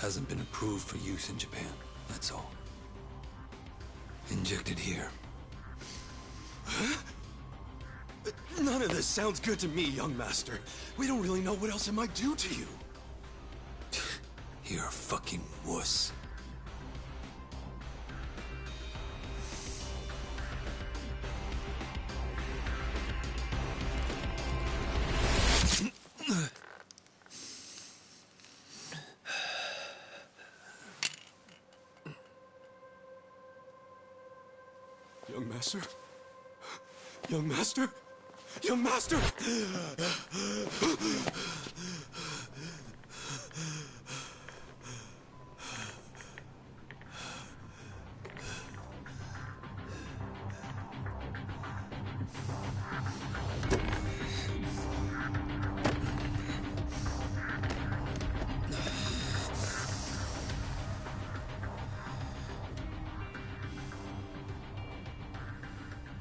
hasn't been approved for use in Japan, that's all. Injected here. Huh? None of this sounds good to me, young master. We don't really know what else it might do to you. You're a fucking wuss. Young master? Young master? Young master!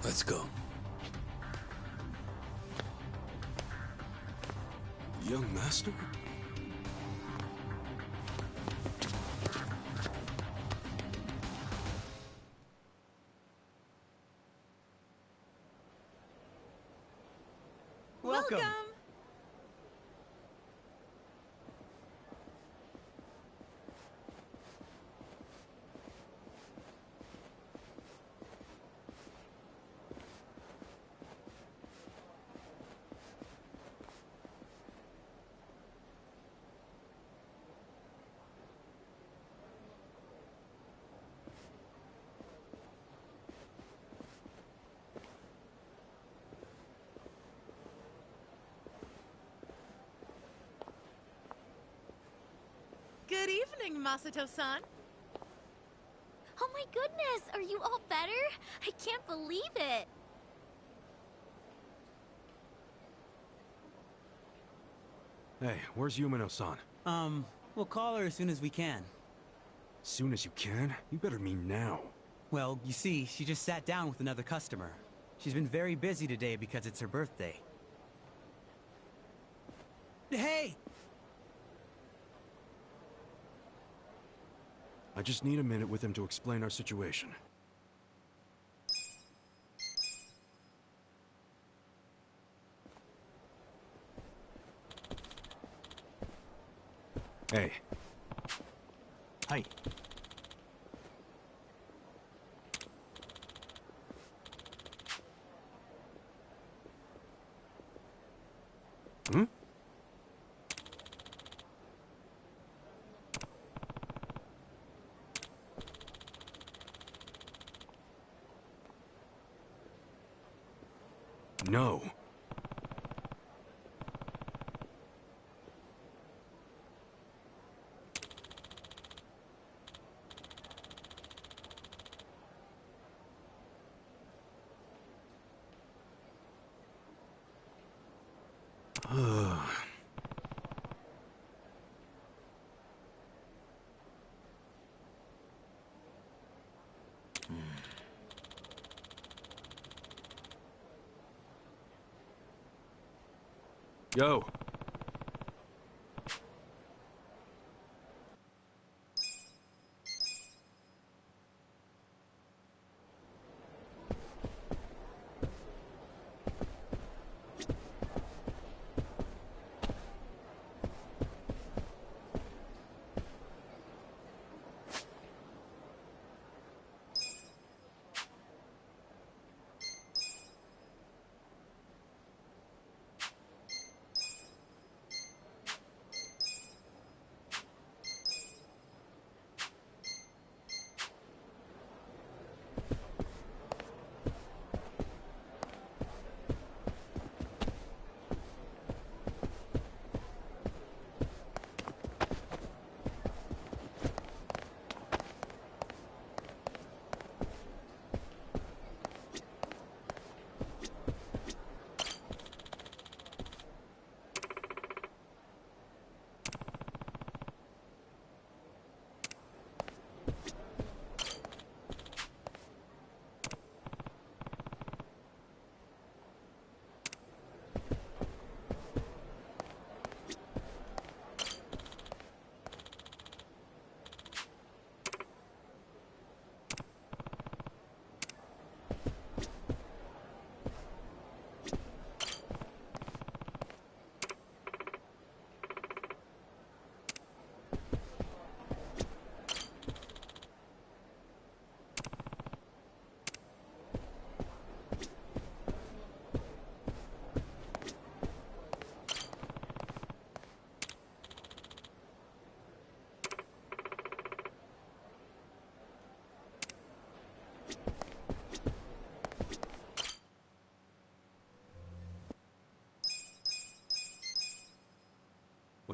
Let's go. Young master? Welcome. Good evening, Masato-san. Oh my goodness, are you all better? I can't believe it. Hey, where's Yumino-san? We'll call her as soon as we can. Soon as you can? You better mean now. Well, you see, she just sat down with another customer. She's been very busy today because it's her birthday. Hey! I just need a minute with him to explain our situation. Hey. Hi. Hmm? No. Yo.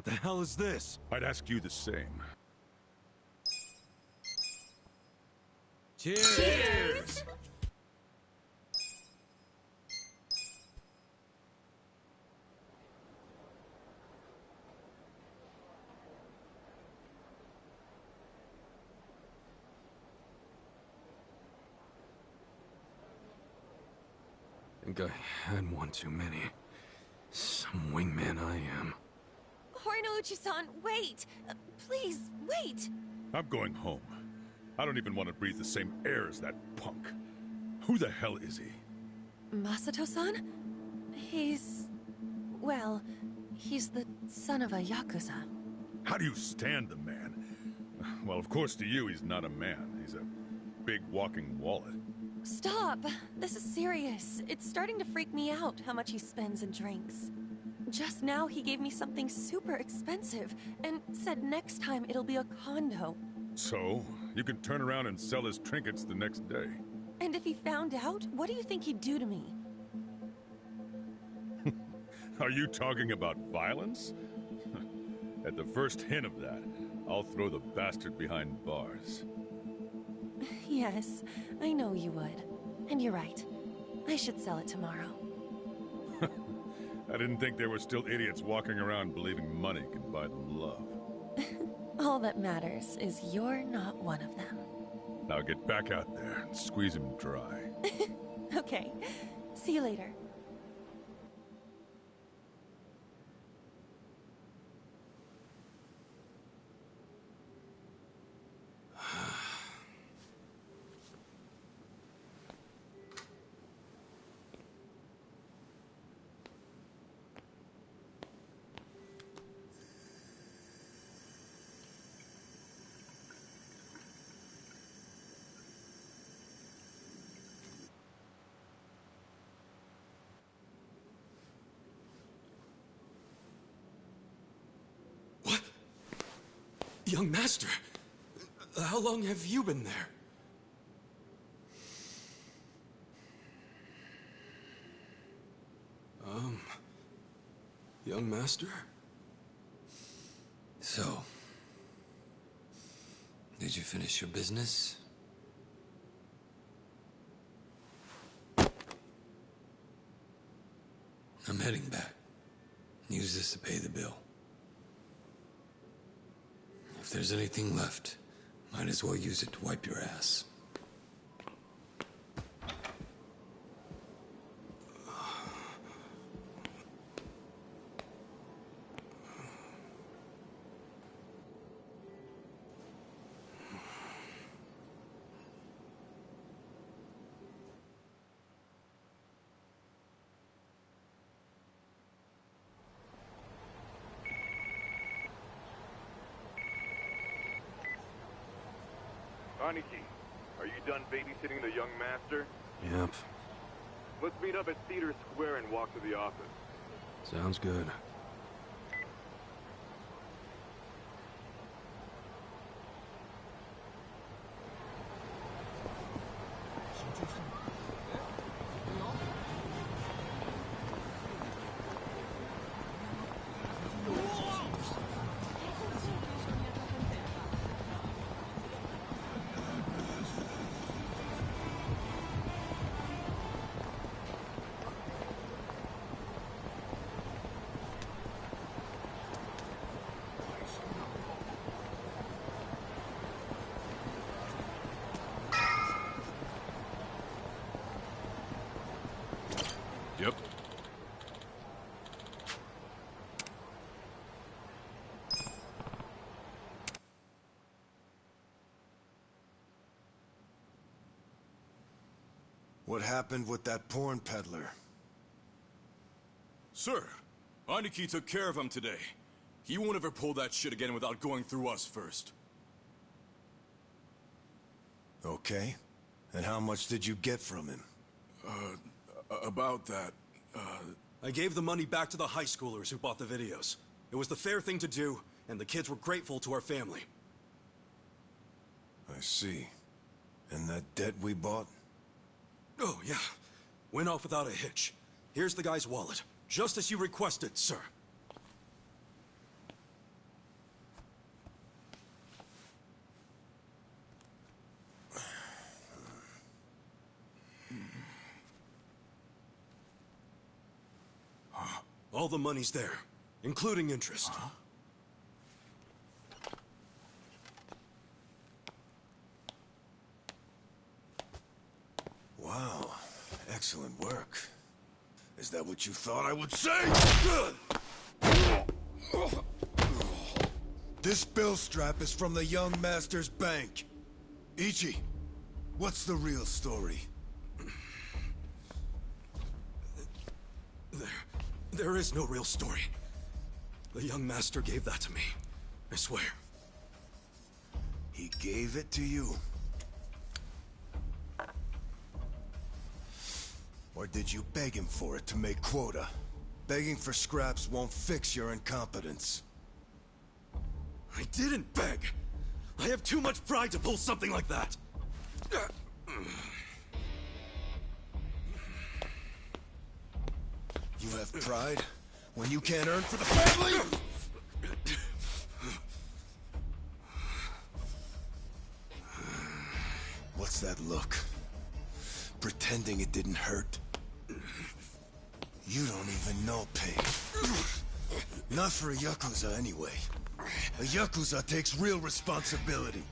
What the hell is this? I'd ask you the same. Cheers! Cheers! Think I had one too many. Some wingman I am. Hornouchi-san, wait! Please, wait! I'm going home. I don't even want to breathe the same air as that punk. Who the hell is he? Masato-san? He's... well, he's the son of a Yakuza. How do you stand the man? Well, of course to you he's not a man. He's a big walking wallet. Stop! This is serious. It's starting to freak me out how much he spends and drinks. Just now he gave me something super expensive and said next time it'll be a condo. So, you can turn around and sell his trinkets the next day. And if he found out, what do you think he'd do to me? Are you talking about violence? At the first hint of that, I'll throw the bastard behind bars. Yes, I know you would. And you're right. I should sell it tomorrow. I didn't think there were still idiots walking around believing money could buy them love. All that matters is you're not one of them. Now get back out there and squeeze him dry. Okay. See you later. What? Young master, how long have you been there? Young master? So, did you finish your business? I'm heading back. Use this to pay the bill. If there's anything left, might as well use it to wipe your ass. Aniki, are you done babysitting the young master? Yep, Let's meet up at Cedar Square and walk to the office. sounds good. Yep. What happened with that porn peddler? Sir, Aniki took care of him today. He won't ever pull that shit again without going through us first. Okay. And how much did you get from him? About that, I gave the money back to the high schoolers who bought the videos. It was the fair thing to do, and the kids were grateful to our family. I see. And that debt we bought? Oh, yeah. Went off without a hitch. Here's the guy's wallet. Just as you requested, sir. All the money's there, including interest. Wow, excellent work. Is that what you thought I would say? This bill strap is from the young master's bank. Ichi, what's the real story? There is no real story. The young master gave that to me. I swear. He gave it to you? Or did you beg him for it to make quota? Begging for scraps won't fix your incompetence. I didn't beg! I have too much pride to pull something like that! You have pride? When you can't earn for the family? What's that look? Pretending it didn't hurt? You don't even know pain. Not for a Yakuza, anyway. A Yakuza takes real responsibility.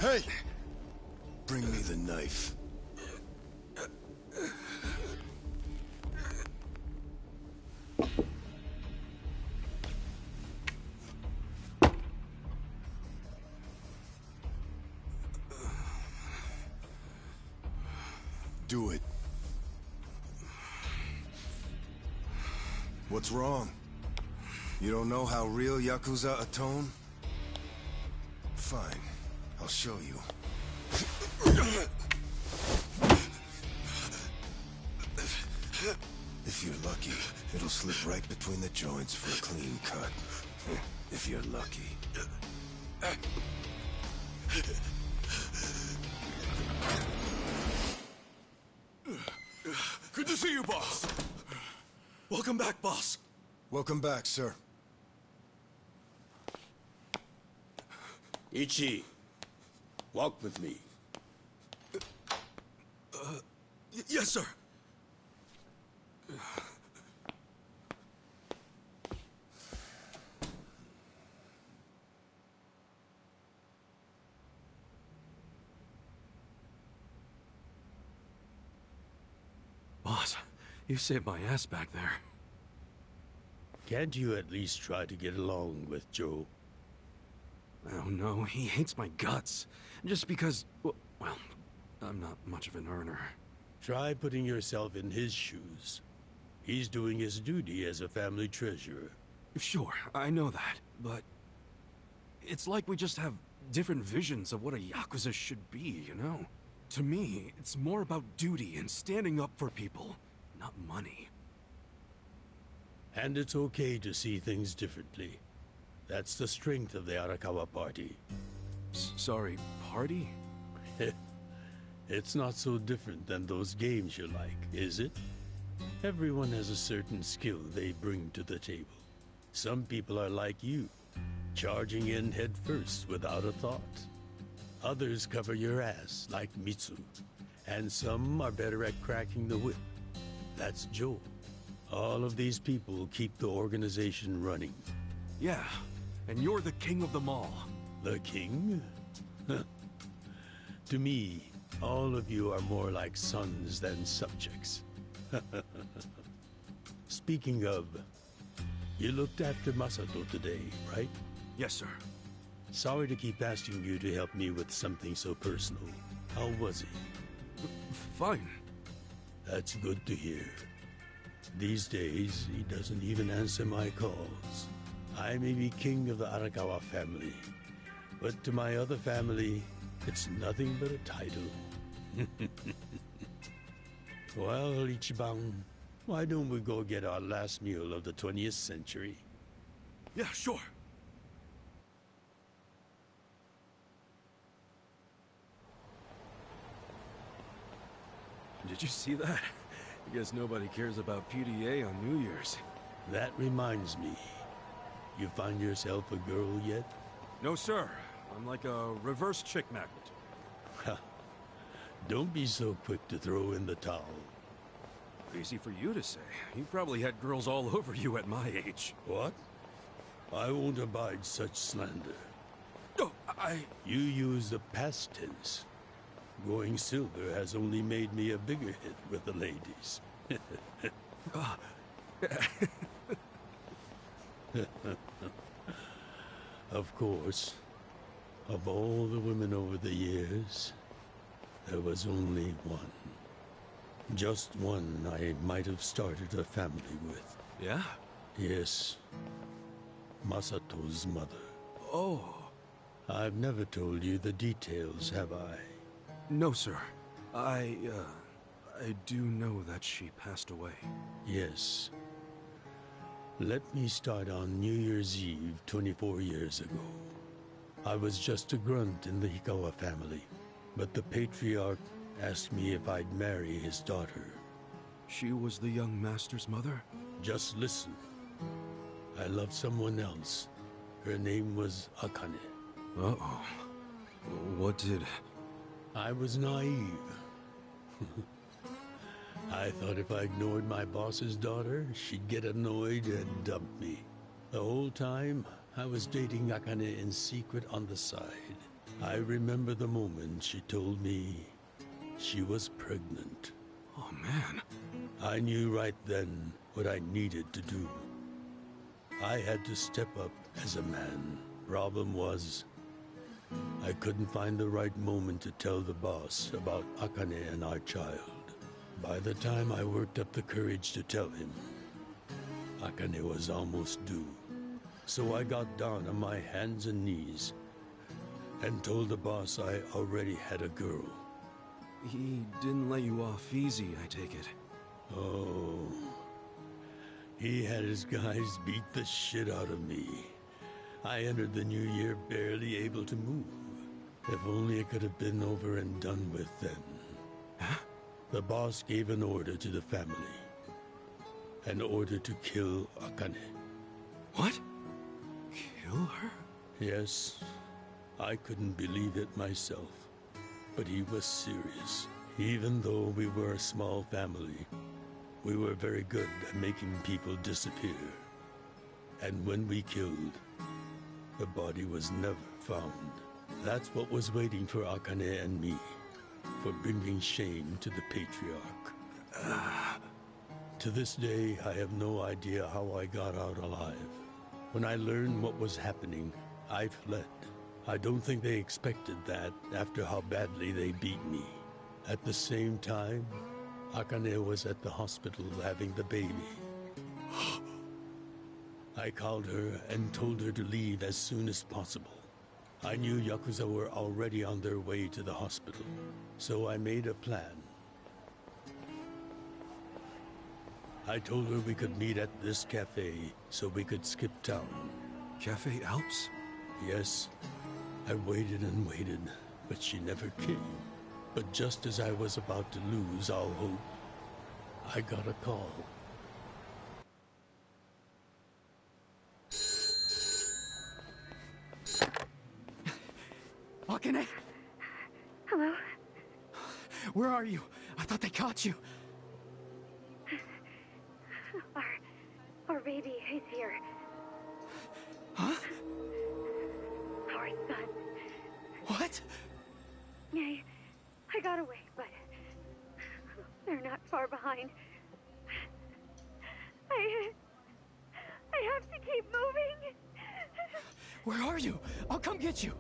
Hey! Bring me the knife. Do it. What's wrong? You don't know how real Yakuza atone? Fine. I'll show you. If you're lucky, it'll slip right between the joints for a clean cut. If you're lucky. Good to see you, boss! Welcome back, boss. Welcome back, sir. Ichi, walk with me. Yes, sir. Boss, you saved my ass back there. Can't you at least try to get along with Joe? Oh no, he hates my guts. Just because, well, I'm not much of an earner. Try putting yourself in his shoes. He's doing his duty as a family treasurer. Sure, I know that, but it's like we just have different visions of what a Yakuza should be, you know? To me, it's more about duty and standing up for people, not money. And it's okay to see things differently. That's the strength of the Arakawa Party. Sorry, party? It's not so different than those games you like, is it? Everyone has a certain skill they bring to the table. Some people are like you, charging in head first without a thought. Others cover your ass, like Mitsu. And some are better at cracking the whip. That's Joe. All of these people keep the organization running. Yeah, and you're the king of them all. The king? To me, all of you are more like sons than subjects. Speaking of, you looked after Masato today, right? Yes, sir. Sorry to keep asking you to help me with something so personal. How was he? Fine. That's good to hear. These days, he doesn't even answer my calls. I may be king of the Arakawa family, but to my other family, it's nothing but a title. Well, Ichiban, why don't we go get our last meal of the 20th century? Yeah, sure. Did you see that? I guess nobody cares about PDA on New Year's. That reminds me. You find yourself a girl yet? No, sir. I'm like a reverse chick magnet. Don't be so quick to throw in the towel. Easy for you to say. You probably had girls all over you at my age. What? I won't abide such slander. Oh, You use the past tense. Going silver has only made me a bigger hit with the ladies. Of course, of all the women over the years, there was only one. Just one I might have started a family with. Yeah? Yes. Masato's mother. Oh. I've never told you the details, have I? No, sir. I do know that she passed away. Yes. Let me start on New Year's Eve 24 years ago. I was just a grunt in the Hikawa family, but the patriarch asked me if I'd marry his daughter. She was the young master's mother? Just listen. I loved someone else. Her name was Akane. Uh-oh. What did... I was naive. I thought if I ignored my boss's daughter, she'd get annoyed and dump me. The whole time, I was dating Akane in secret on the side. I remember the moment she told me she was pregnant. Oh, man. I knew right then what I needed to do. I had to step up as a man. Problem was, I couldn't find the right moment to tell the boss about Akane and our child. By the time I worked up the courage to tell him, Akane was almost due. So I got down on my hands and knees and told the boss I already had a girl. He didn't let you off easy, I take it. Oh, he had his guys beat the shit out of me. I entered the new year barely able to move. If only it could have been over and done with then. Huh? The boss gave an order to the family. An order to kill Akane. What? Kill her? Yes, I couldn't believe it myself. But he was serious. Even though we were a small family, we were very good at making people disappear. And when we killed, the body was never found. That's what was waiting for Akane and me, for bringing shame to the patriarch. To this day, I have no idea how I got out alive. When I learned what was happening, I fled. I don't think they expected that after how badly they beat me. At the same time, Akane was at the hospital having the baby. I called her and told her to leave as soon as possible. I knew Yakuza were already on their way to the hospital, so I made a plan. I told her we could meet at this cafe so we could skip town. Cafe Alps? Yes. I waited and waited, but she never came. But just as I was about to lose all hope, I got a call. Akane? Hello? Where are you? I thought they caught you. Our baby is here. Huh? Our son. What? I got away, but they're not far behind. I have to keep moving. Where are you? I'll come get you.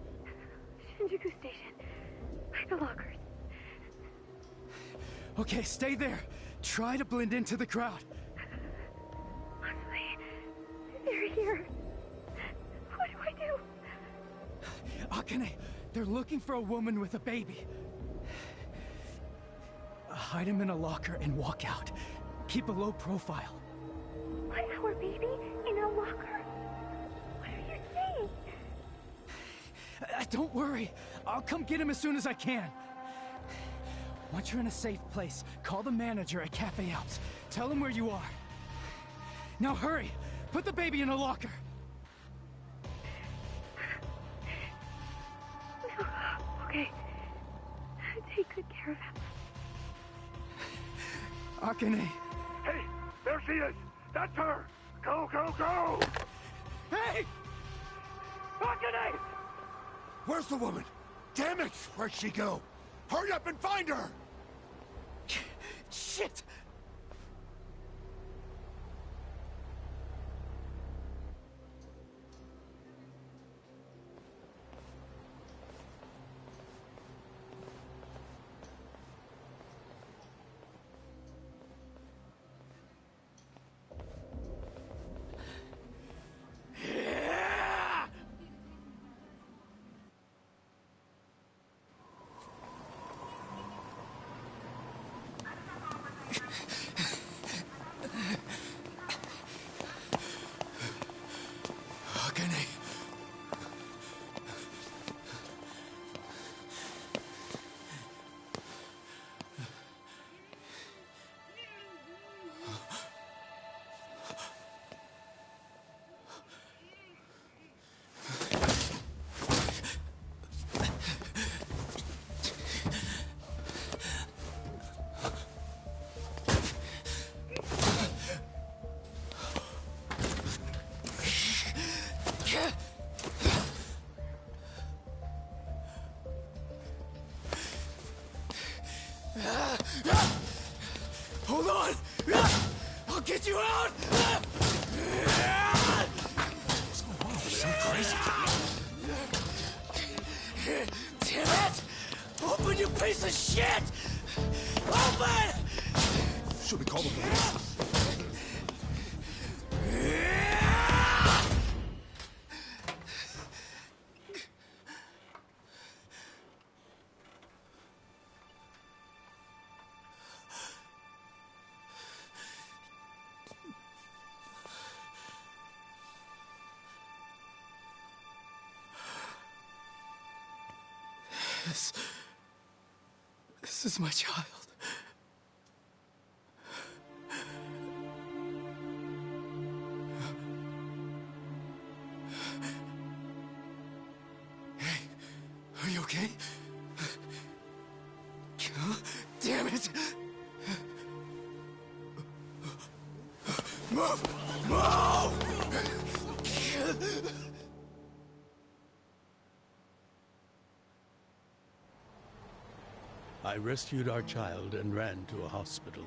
Shinjuku Station. By the lockers. Okay, stay there. Try to blend into the crowd. Honestly, they're here. What do I do? Akane, they're looking for a woman with a baby. Hide him in a locker and walk out. Keep a low profile. Put our baby in a locker? What are you saying? Don't worry. I'll come get him as soon as I can. Once you're in a safe place, call the manager at Cafe Alps. Tell him where you are. Now hurry! Put the baby in a locker! No. Okay. Take good care of him. Akane, There she is! That's her! Go, go, go! Hey! Akane! Where's the woman? Damn it! Where'd she go? Hurry up and find her! Shit! Akane. Hold on! I'll get you out! So crazy. Damn it! Open, you piece of shit! Open! Should we call the police? This is my child. Hey, are you okay? Damn it! Move! Move! I rescued our child and ran to a hospital.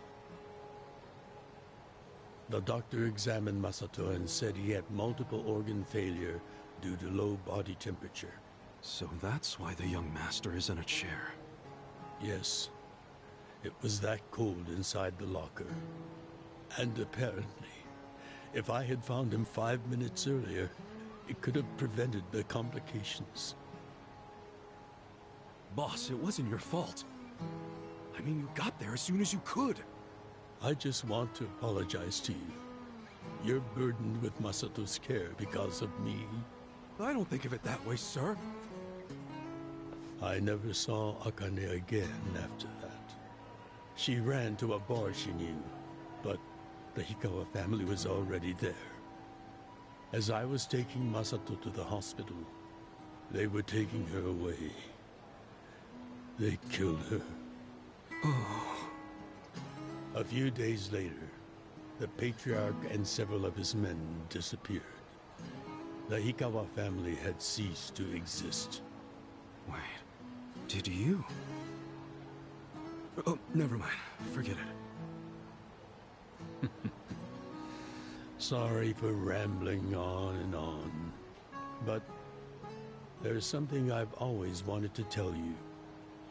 The doctor examined Masato and said he had multiple organ failure due to low body temperature. So that's why the young master is in a chair. Yes, it was that cold inside the locker. And apparently, if I had found him 5 minutes earlier, it could have prevented the complications. Boss, it wasn't your fault. I mean, you got there as soon as you could. I just want to apologize to you. You're burdened with Masato's care because of me. I don't think of it that way, sir. I never saw Akane again after that. She ran to a bar she knew, but the Hikawa family was already there. As I was taking Masato to the hospital, they were taking her away. They killed her. Oh. A few days later, the patriarch and several of his men disappeared. The Hikawa family had ceased to exist. Wait, did you? Oh, never mind. Forget it. Sorry for rambling on and on, but there's something I've always wanted to tell you,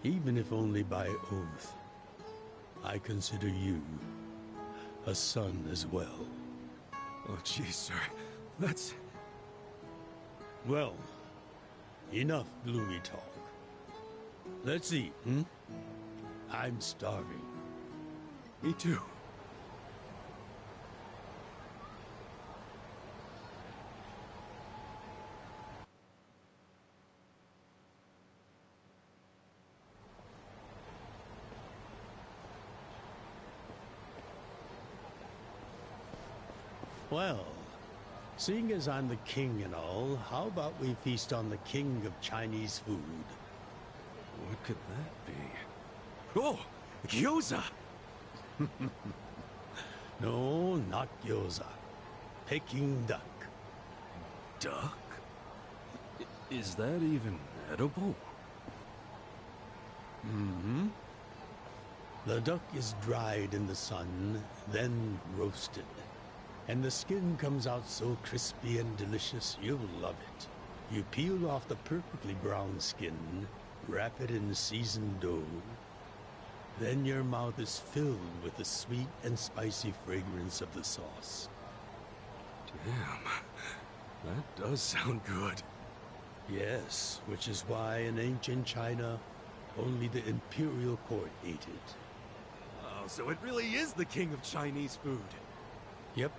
even if only by oath. I consider you a son as well. Oh, geez, sir. That's... Well, enough gloomy talk. Let's eat, hmm? I'm starving. Me too. Well, seeing as I'm the king and all, how about we feast on the king of Chinese food? What could that be? Oh! Yakuza! No, not gyoza. Peking duck. Duck? Is that even edible? Mm-hmm. The duck is dried in the sun, then roasted. And the skin comes out so crispy and delicious, you'll love it. You peel off the perfectly brown skin, wrap it in seasoned dough. Then your mouth is filled with the sweet and spicy fragrance of the sauce. Damn, that does sound good. Yes, which is why in ancient China, only the imperial court ate it. Oh, so it really is the king of Chinese food. Yep.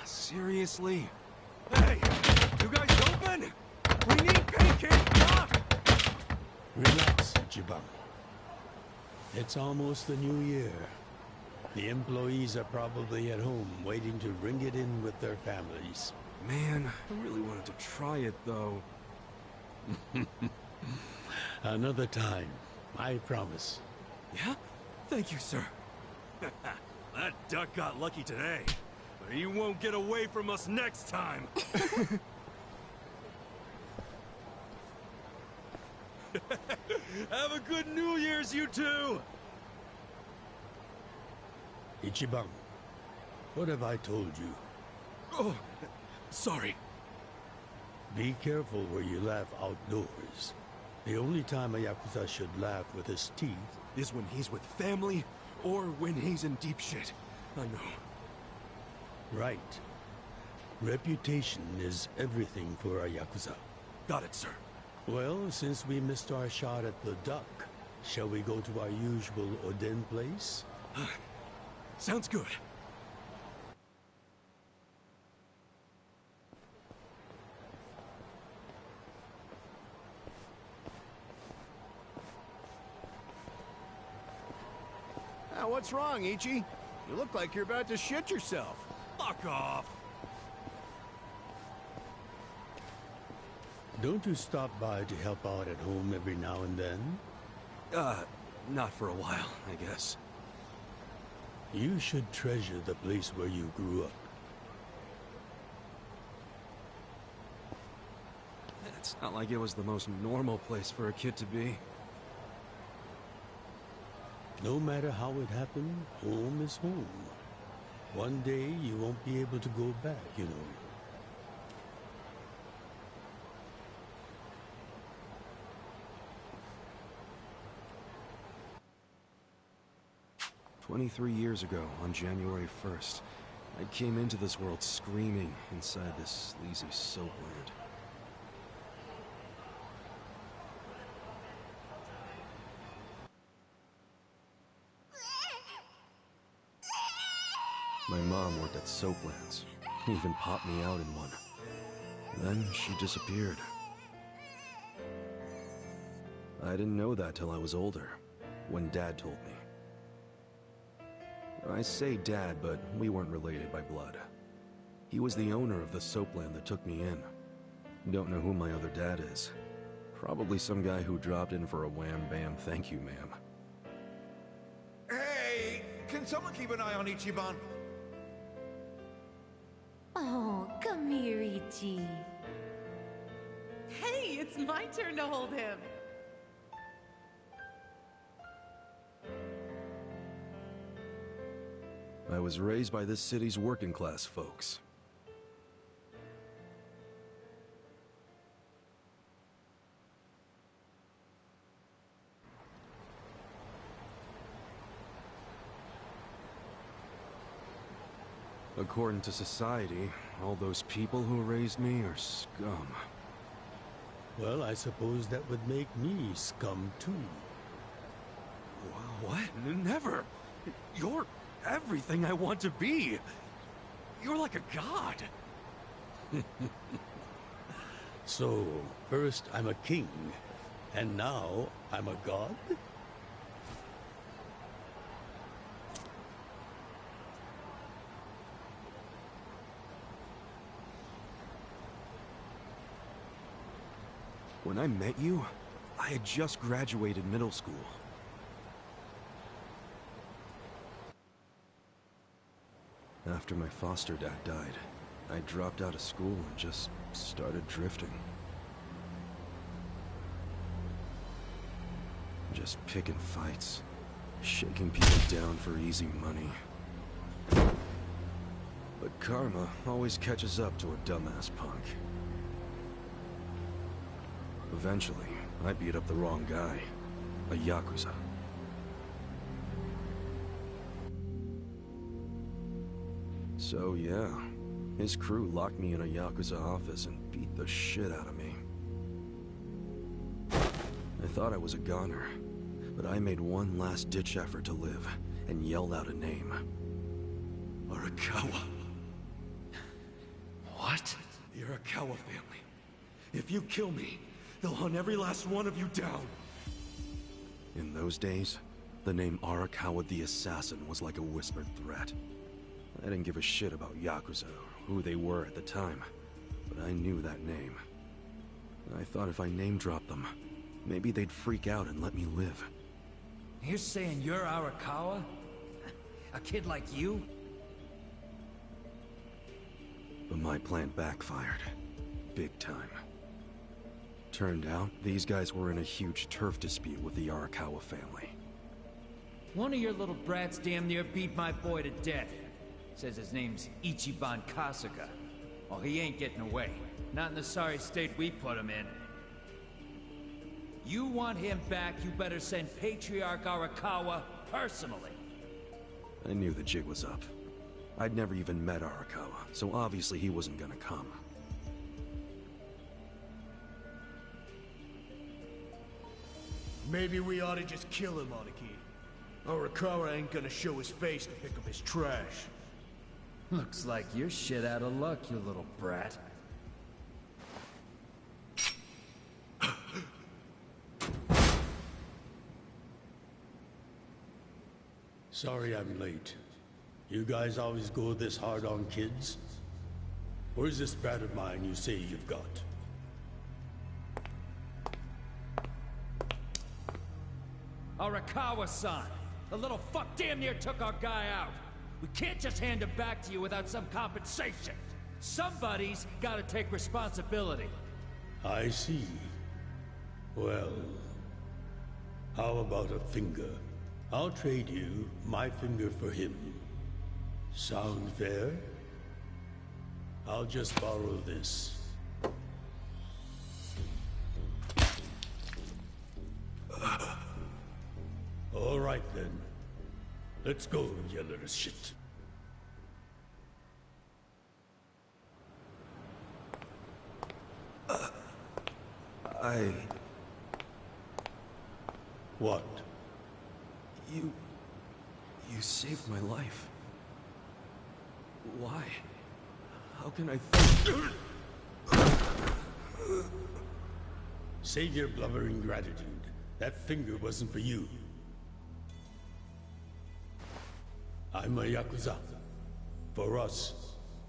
Seriously? Hey! You guys open? We need pancake rock! Relax, Ichiban. It's almost the new year. The employees are probably at home waiting to ring it in with their families. Man, I really wanted to try it, though. Another time, I promise. Yeah? Thank you, sir. That duck got lucky today. But he won't get away from us next time. Have a good New Year's, you two! Ichiban, what have I told you? Oh, sorry. Be careful where you laugh outdoors. The only time a Yakuza should laugh with his teeth is when he's with family or when he's in deep shit. I know. Right. Reputation is everything for a Yakuza. Got it, sir. Well, since we missed our shot at the duck, shall we go to our usual Oden place? Sounds good. What's wrong, Ichi? You look like you're about to shit yourself. Fuck off! Don't you stop by to help out at home every now and then? Not for a while, I guess. You should treasure the place where you grew up. It's not like it was the most normal place for a kid to be. No matter how it happened, home is home. One day you won't be able to go back, you know. "23 years ago, on January 1st, I came into this world screaming inside this sleazy soapland. My mom worked at Soaplands. Even popped me out in one. Then she disappeared. I didn't know that till I was older, when Dad told me. I say Dad, but we weren't related by blood. He was the owner of the soapland that took me in. Don't know who my other dad is. Probably some guy who dropped in for a wham-bam thank you, ma'am. Hey! Can someone keep an eye on Ichiban? Oh, come here, Ichi. Hey, it's my turn to hold him. I was raised by this city's working class folks. According to society, all those people who raised me are scum. Well, I suppose that would make me scum too. What? Never! You're everything I want to be! You're like a god! So, first I'm a king, and now I'm a god? When I met you, I had just graduated middle school. After my foster dad died, I dropped out of school and just started drifting. Just picking fights, shaking people down for easy money. But karma always catches up to a dumbass punk. Eventually, I beat up the wrong guy, a Yakuza. So yeah, his crew locked me in a Yakuza office and beat the shit out of me. I thought I was a goner, but I made one last ditch effort to live and yelled out a name. Arakawa. What? The Arakawa family. If you kill me, they'll hunt every last one of you down. In those days, the name Arakawa the Assassin was like a whispered threat. I didn't give a shit about Yakuza or who they were at the time, but I knew that name. I thought if I name-dropped them, maybe they'd freak out and let me live. You're saying you're Arakawa? A kid like you? But my plan backfired. Big time. Turned out, these guys were in a huge turf dispute with the Arakawa family. One of your little brats damn near beat my boy to death. Says his name's Ichiban Kasuga. Well, he ain't getting away. Not in the sorry state we put him in. You want him back, you better send Patriarch Arakawa personally. I knew the jig was up. I'd never even met Arakawa, so obviously he wasn't gonna come. Maybe we ought to just kill him, Aniki. Arakawa ain't gonna show his face to pick up his trash. Looks like you're shit out of luck, you little brat. Sorry I'm late. You guys always go this hard on kids? Where's this brat of mine you say you've got? Arakawa-san! The little fuck damn near took our guy out! We can't just hand him back to you without some compensation! Somebody's gotta take responsibility! I see. Well, how about a finger? I'll trade you my finger for him. Sound fair? I'll just borrow this. All right then. Let's go, you little shit. What? You saved my life. Why? How can I Save your blubbering gratitude. That finger wasn't for you. I'm a Yakuza. For us,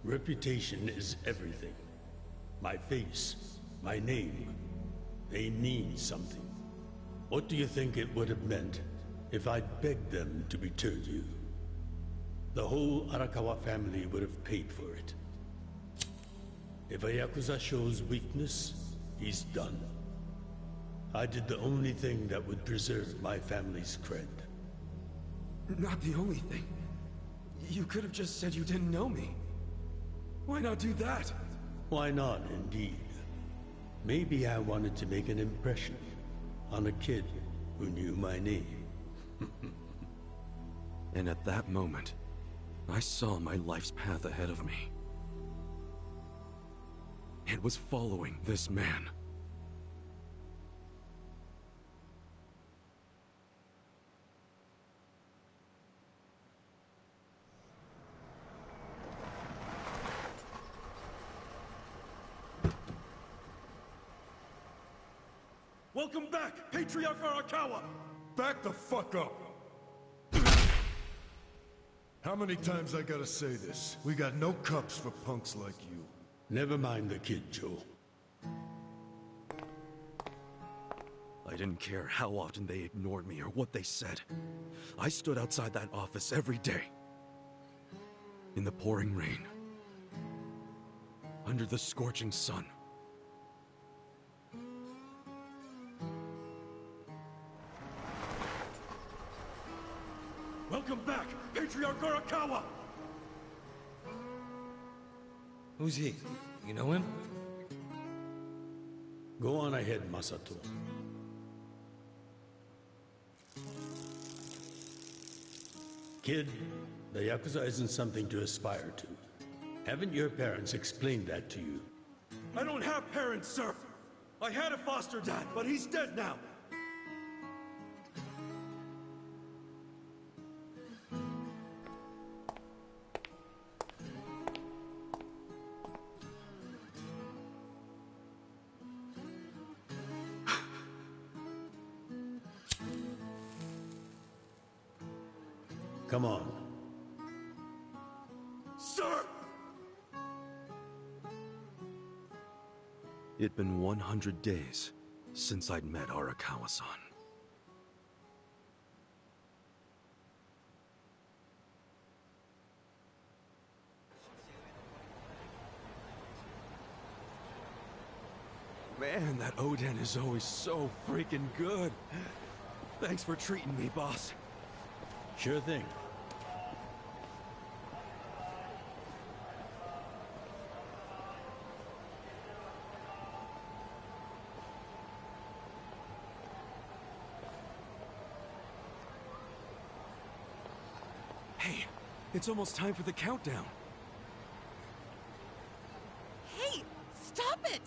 reputation is everything. My face, my name, they mean something. What do you think it would have meant if I'd begged them to return you? The whole Arakawa family would have paid for it. If a Yakuza shows weakness, he's done. I did the only thing that would preserve my family's cred. Not the only thing. You could have just said you didn't know me. Why not do that? Why not, indeed? Maybe I wanted to make an impression on a kid who knew my name. And at that moment, I saw my life's path ahead of me. It was following this man. Welcome back, Patriarch Arakawa! Back the fuck up! How many times I gotta say this? We got no cups for punks like you. Never mind the kid, Joe. I didn't care how often they ignored me or what they said. I stood outside that office every day. In the pouring rain. Under the scorching sun. Welcome back, Patriarch Arakawa! Who's he? You know him? Go on ahead, Masato. Kid, the Yakuza isn't something to aspire to. Haven't your parents explained that to you? I don't have parents, sir! I had a foster dad, but he's dead now! Come on. Sir! It'd been 100 days since I'd met Arakawa-san. Man, that Oden is always so freaking good. Thanks for treating me, boss. Sure thing. Hey, it's almost time for the countdown. Hey, stop it!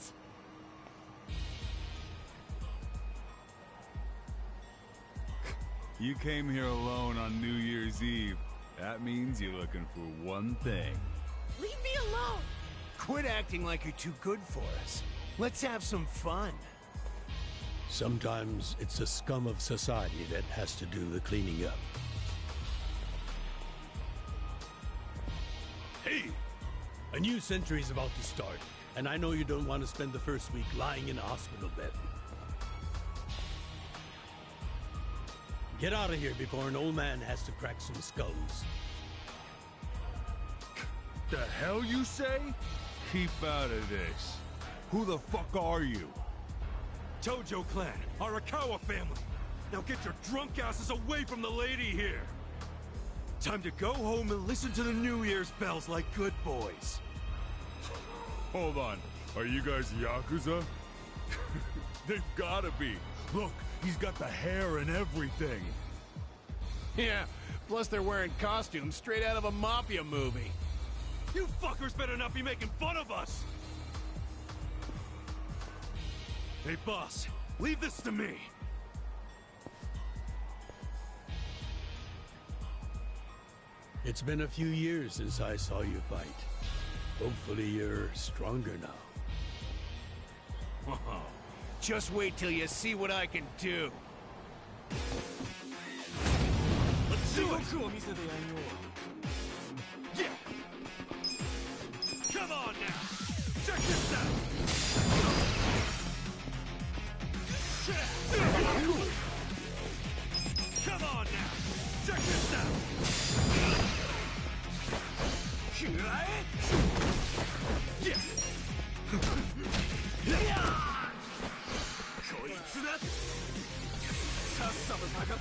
You came here alone on New Year's Eve. That means you're looking for one thing. Leave me alone! Quit acting like you're too good for us. Let's have some fun. Sometimes it's the scum of society that has to do the cleaning up. Hey! A new century's about to start, and I know you don't want to spend the first week lying in a hospital bed. Get out of here before an old man has to crack some skulls. The hell you say? Keep out of this. Who the fuck are you? Tojo clan, Arakawa family. Now get your drunk asses away from the lady here. Time to go home and listen to the New Year's bells like good boys. Hold on. Are you guys Yakuza? They've gotta be. Look, he's got the hair and everything. Yeah, plus they're wearing costumes straight out of a mafia movie. You fuckers better not be making fun of us! Hey, boss, leave this to me. It's been a few years since I saw you fight. Hopefully you're stronger now. Whoa. Just wait till you see what I can do. Let's do it! Yeah! Come on now! Check this out! Come on now! Check this out!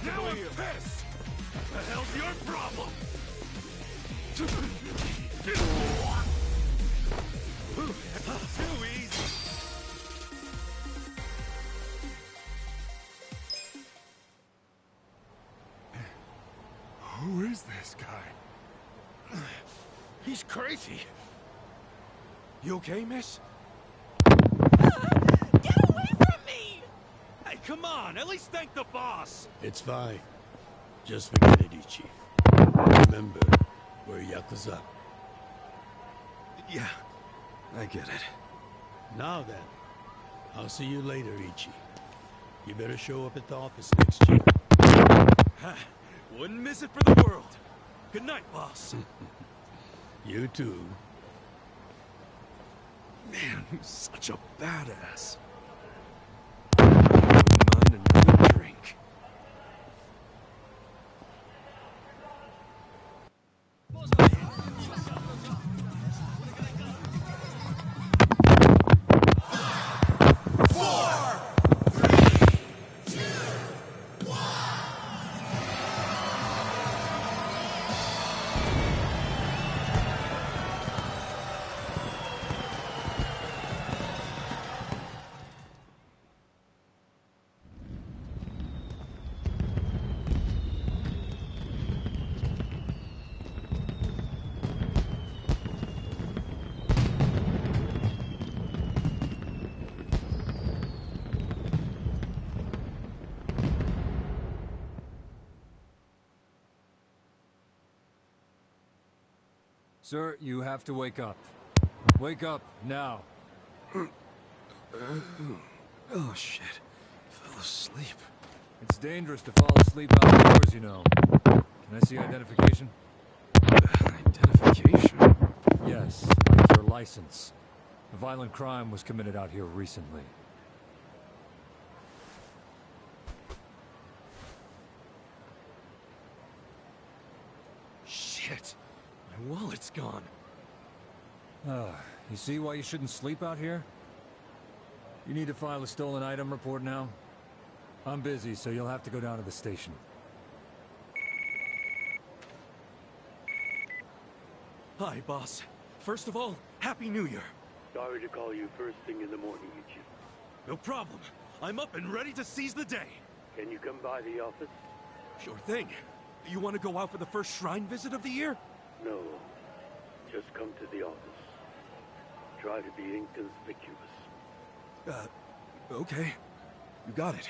Now I'm pissed! The hell's your problem? Too easy! Who is this guy? He's crazy. You okay, miss? Get away from me! Hey, come on! At least thank the boss! It's fine. Just forget it, Ichi. Remember, we're Yakuza. Yeah, I get it. Now then, I'll see you later, Ichi. You better show up at the office next year. Wouldn't miss it for the world. Good night, boss. You too. Man, who's such a badass? Wouldn't mind another drink. Sir, you have to wake up. Wake up, now. Oh, shit. Fell asleep. It's dangerous to fall asleep outdoors, you know. Can I see identification? Identification? Yes, like your license. A violent crime was committed out here recently. Shit. My wallet's gone. You see why you shouldn't sleep out here? You need to file a stolen item report now? I'm busy, so you'll have to go down to the station. Hi, boss. First of all, Happy New Year. Sorry to call you first thing in the morning, Ichi. No problem. I'm up and ready to seize the day. Can you come by the office? Sure thing. You want to go out for the first shrine visit of the year? No. Just come to the office. Try to be inconspicuous. Okay. You got it.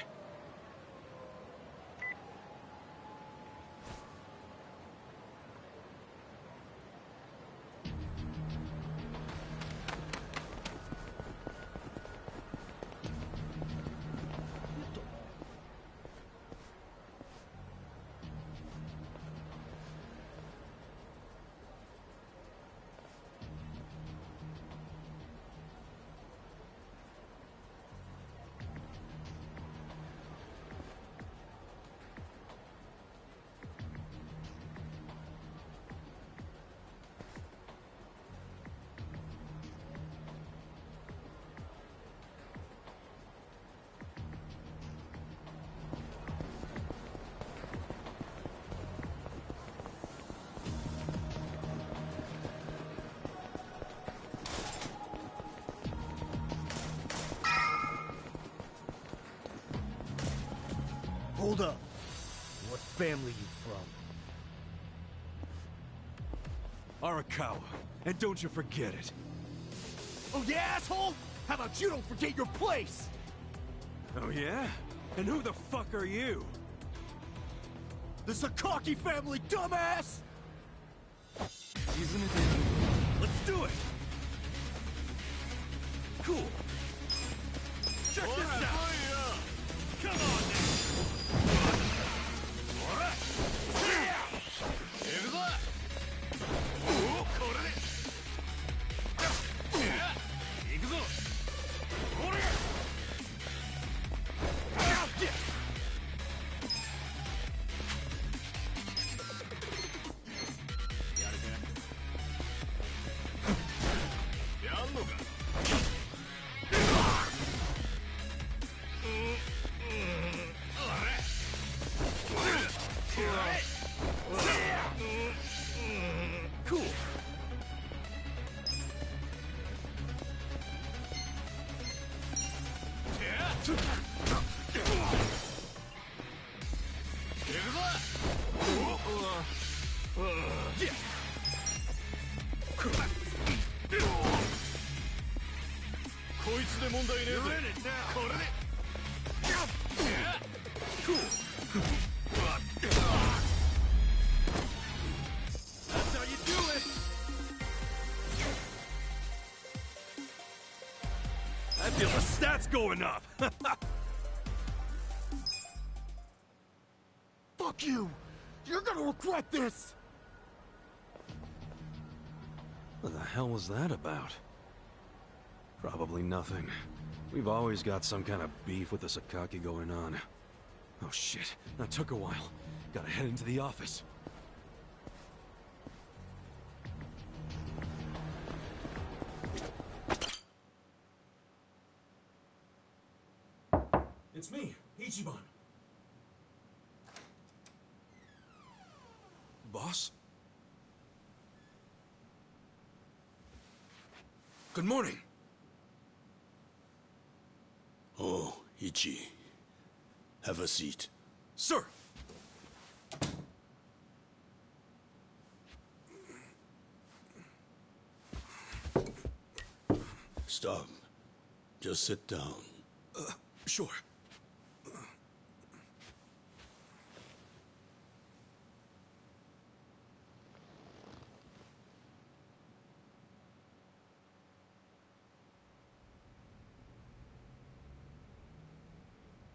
Hold up. What family you from? Arakawa. And don't you forget it. Oh yeah, asshole? How about you don't forget your place? Oh yeah? And who the fuck are you? The Sakaki family, dumbass! Isn't it? Let's do it! Cool. Check this out! Come on now! Cool. You're in it now. That's how you do it. I feel the stats going up. Fuck you! You're gonna regret this! What the hell was that about? Probably nothing. We've always got some kind of beef with the Sakaki going on. Oh shit, that took a while. Gotta head into the office. It's me, Ichiban. Boss? Good morning. Oh, Ichi. Have a seat. Sir! Stop. Just sit down. Sure.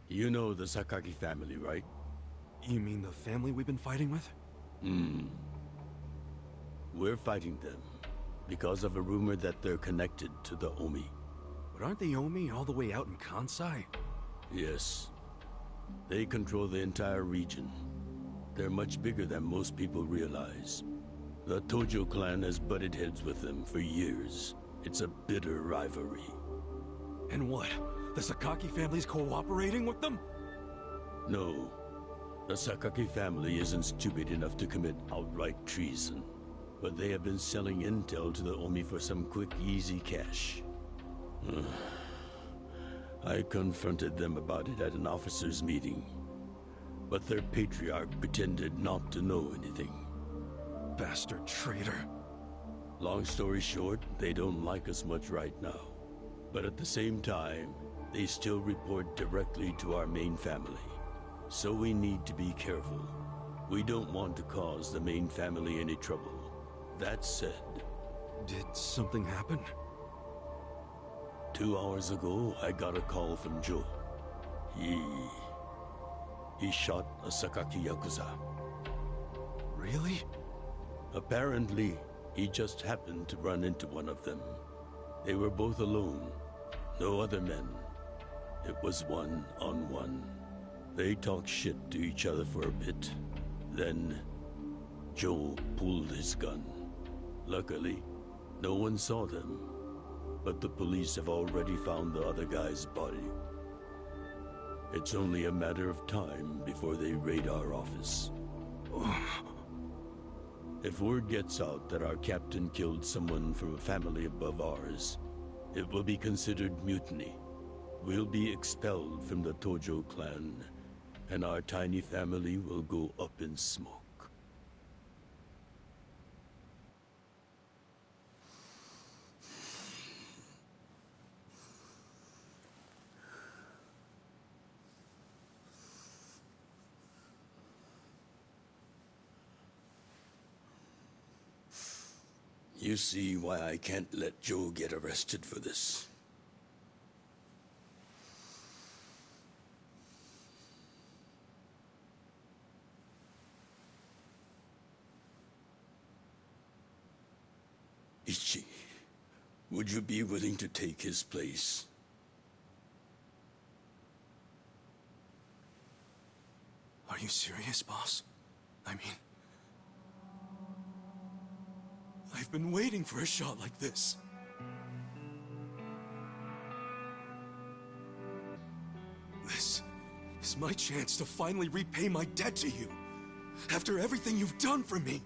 You know the Sakaki family, right? You mean the family we've been fighting with? We're fighting them because of a rumor that they're connected to the Omi. But aren't the Omi all the way out in Kansai? Yes. They control the entire region. They're much bigger than most people realize. The Tojo clan has butted heads with them for years. It's a bitter rivalry. And what? The Sakaki family's cooperating with them? No. The Sakaki family isn't stupid enough to commit outright treason. But they have been selling intel to the Omi for some quick, easy cash. I confronted them about it at an officers' meeting. But their patriarch pretended not to know anything. Bastard traitor. Long story short, they don't like us much right now. But at the same time, they still report directly to our main family. So we need to be careful. We don't want to cause the main family any trouble. That said... Did something happen? 2 hours ago, I got a call from Joe. He shot a Sakaki Yakuza. Really? Apparently, he just happened to run into one of them. They were both alone. No other men. It was one-on-one. They talked shit to each other for a bit. Then, Joe pulled his gun. Luckily, no one saw them. But the police have already found the other guy's body. It's only a matter of time before they raid our office. If word gets out that our captain killed someone from a family above ours, it will be considered mutiny. We'll be expelled from the Tojo clan, and our tiny family will go up in smoke. You see why I can't let Joe get arrested for this. Ichi, would you be willing to take his place? Are you serious, boss? I mean... I've been waiting for a shot like this. This is my chance to finally repay my debt to you. After everything you've done for me.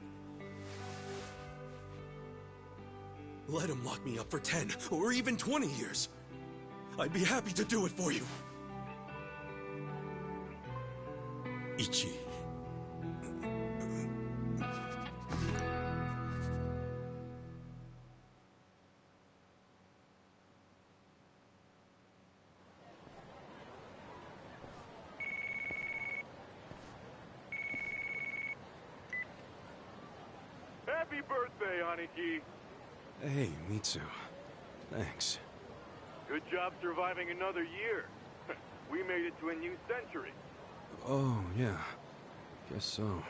Let him lock me up for 10 or even 20 years. I'd be happy to do it for you. Ichi. Happy birthday, Aniki. Hey, Mitsu. Thanks. Good job surviving another year. We made it to a new century. Oh, yeah. Guess so.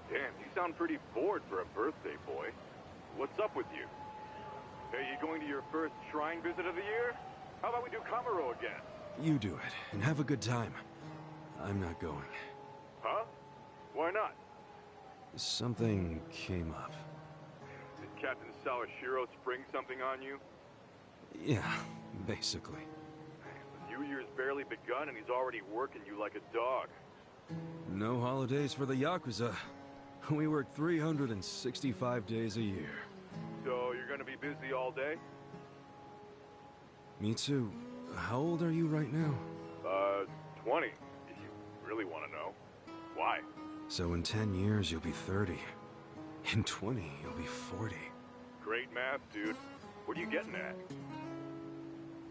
Damn, you sound pretty bored for a birthday boy. What's up with you? Hey, you going to your first shrine visit of the year? How about we do Kamaro again? You do it, and have a good time. I'm not going. Huh? Why not? Something came up. Did Captain Sawashiro spring something on you? Yeah, basically. The New Year's barely begun and he's already working you like a dog. No holidays for the Yakuza. We work 365 days a year. So you're gonna be busy all day? Mitsu, how old are you right now? 20, if you really want to know. Why? So in 10 years, you'll be 30. In 20, you'll be 40. Great math, dude. What are you getting at?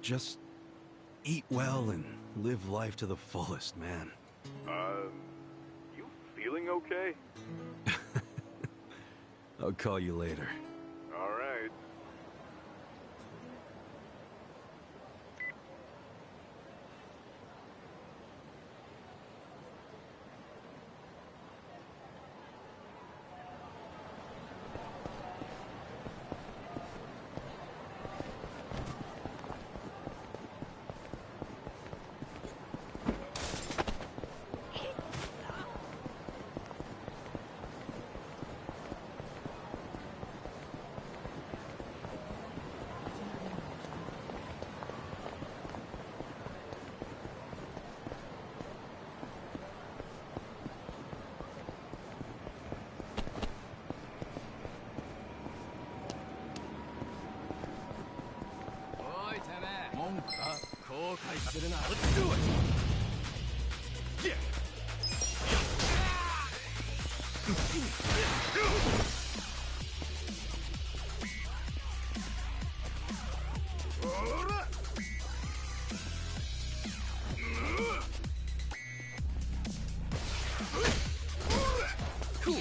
Just eat well and live life to the fullest, man. You feeling okay? I'll call you later. All right. Let's do it! Yeah! Cool!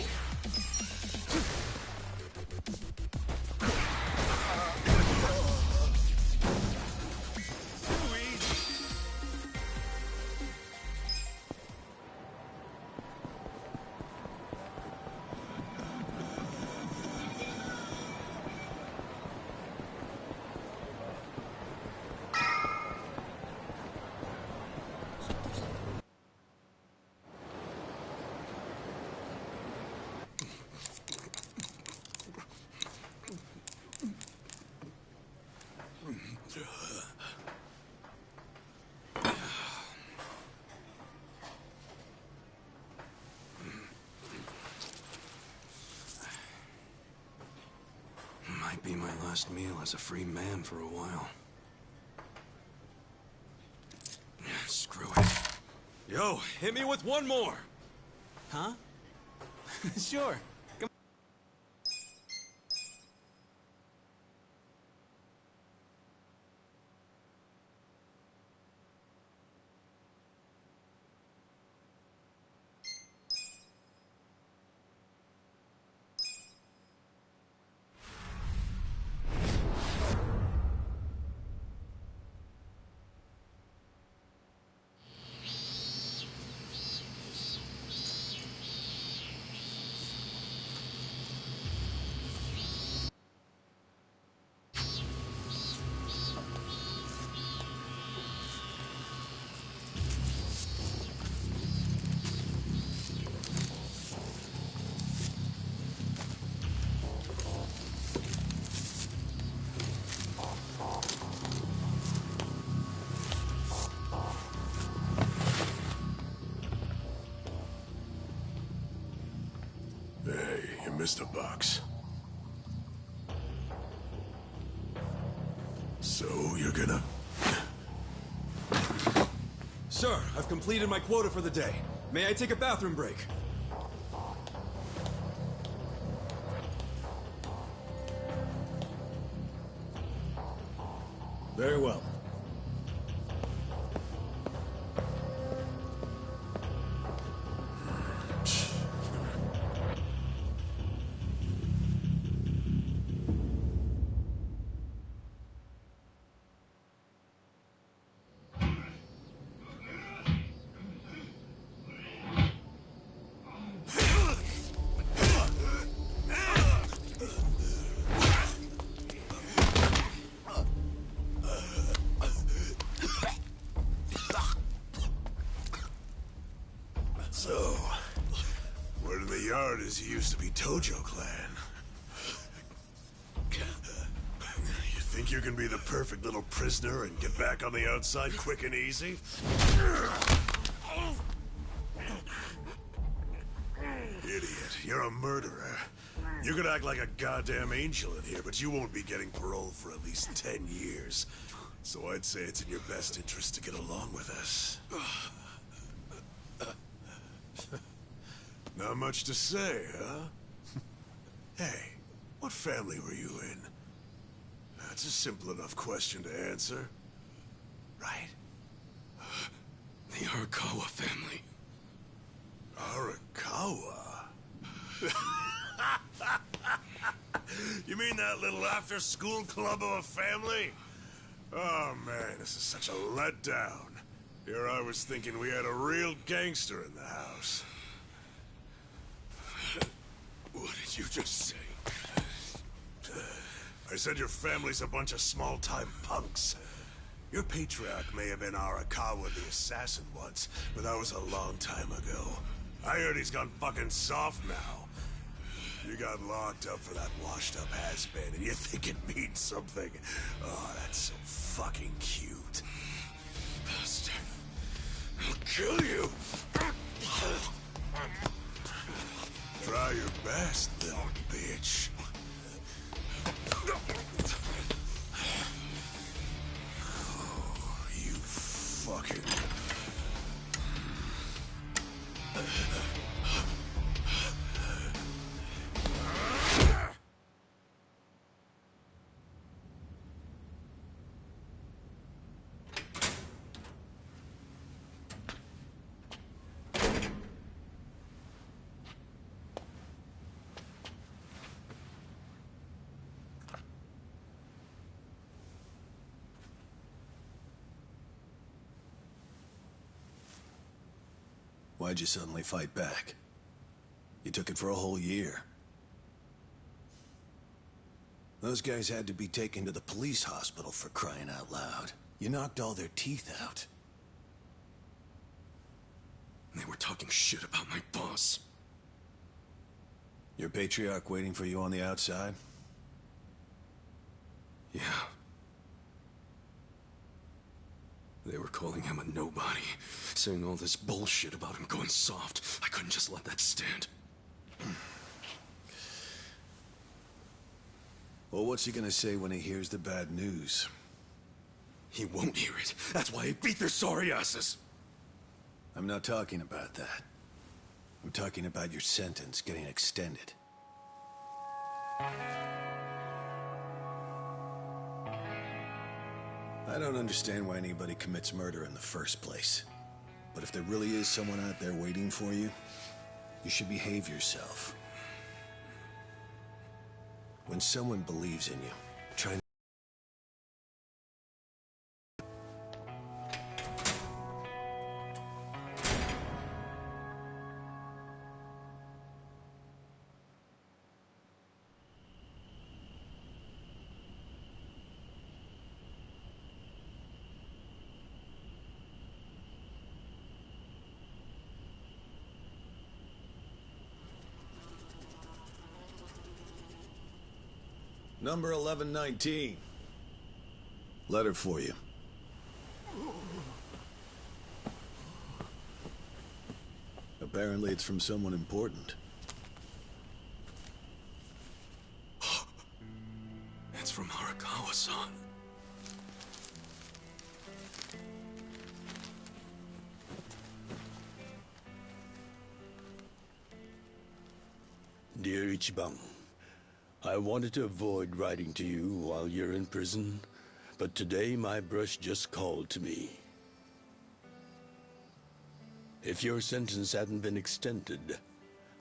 Might be my last meal as a free man for a while. Screw it. Yo, hit me with one more! Huh? Sure. Come Hey, you missed a box. So, you're gonna... Sir, I've completed my quota for the day. May I take a bathroom break? Very well. hard as you used to be Tojo Clan. You think you can be the perfect little prisoner and get back on the outside quick and easy? Idiot, you're a murderer. You could act like a goddamn angel in here, but you won't be getting parole for at least 10 years. So I'd say it's in your best interest to get along with us. Not much to say, huh? Hey, what family were you in? That's a simple enough question to answer. Right? The Arakawa family. Arakawa? You mean that little after-school club of a family? Oh man, this is such a letdown. Here I was thinking we had a real gangster in the house. What did you just say? I said your family's a bunch of small-time punks. Your patriarch may have been Arakawa the assassin once, but that was a long time ago. I heard he's gone fucking soft now. You got locked up for that washed-up has-been, and you think it means something. Oh, that's so fucking cute. Bastard. I'll kill you. Try your best, little bitch. Oh, you fucking... Why'd you suddenly fight back? You took it for a whole year. Those guys had to be taken to the police hospital for crying out loud. You knocked all their teeth out. They were talking shit about my boss. Your patriarch waiting for you on the outside? Yeah. They were calling him a nobody, saying all this bullshit about him going soft. I couldn't just let that stand. Well, what's he gonna say when he hears the bad news? He won't hear it. That's why he beat their sorry asses. I'm not talking about that. I'm talking about your sentence getting extended. I don't understand why anybody commits murder in the first place. But if there really is someone out there waiting for you, you should behave yourself. When someone believes in you, try to... Number 1119. Letter for you. Apparently it's from someone important. It's from Arakawa-san. Dear Ichiban, I wanted to avoid writing to you while you're in prison, but today my brush just called to me. If your sentence hadn't been extended,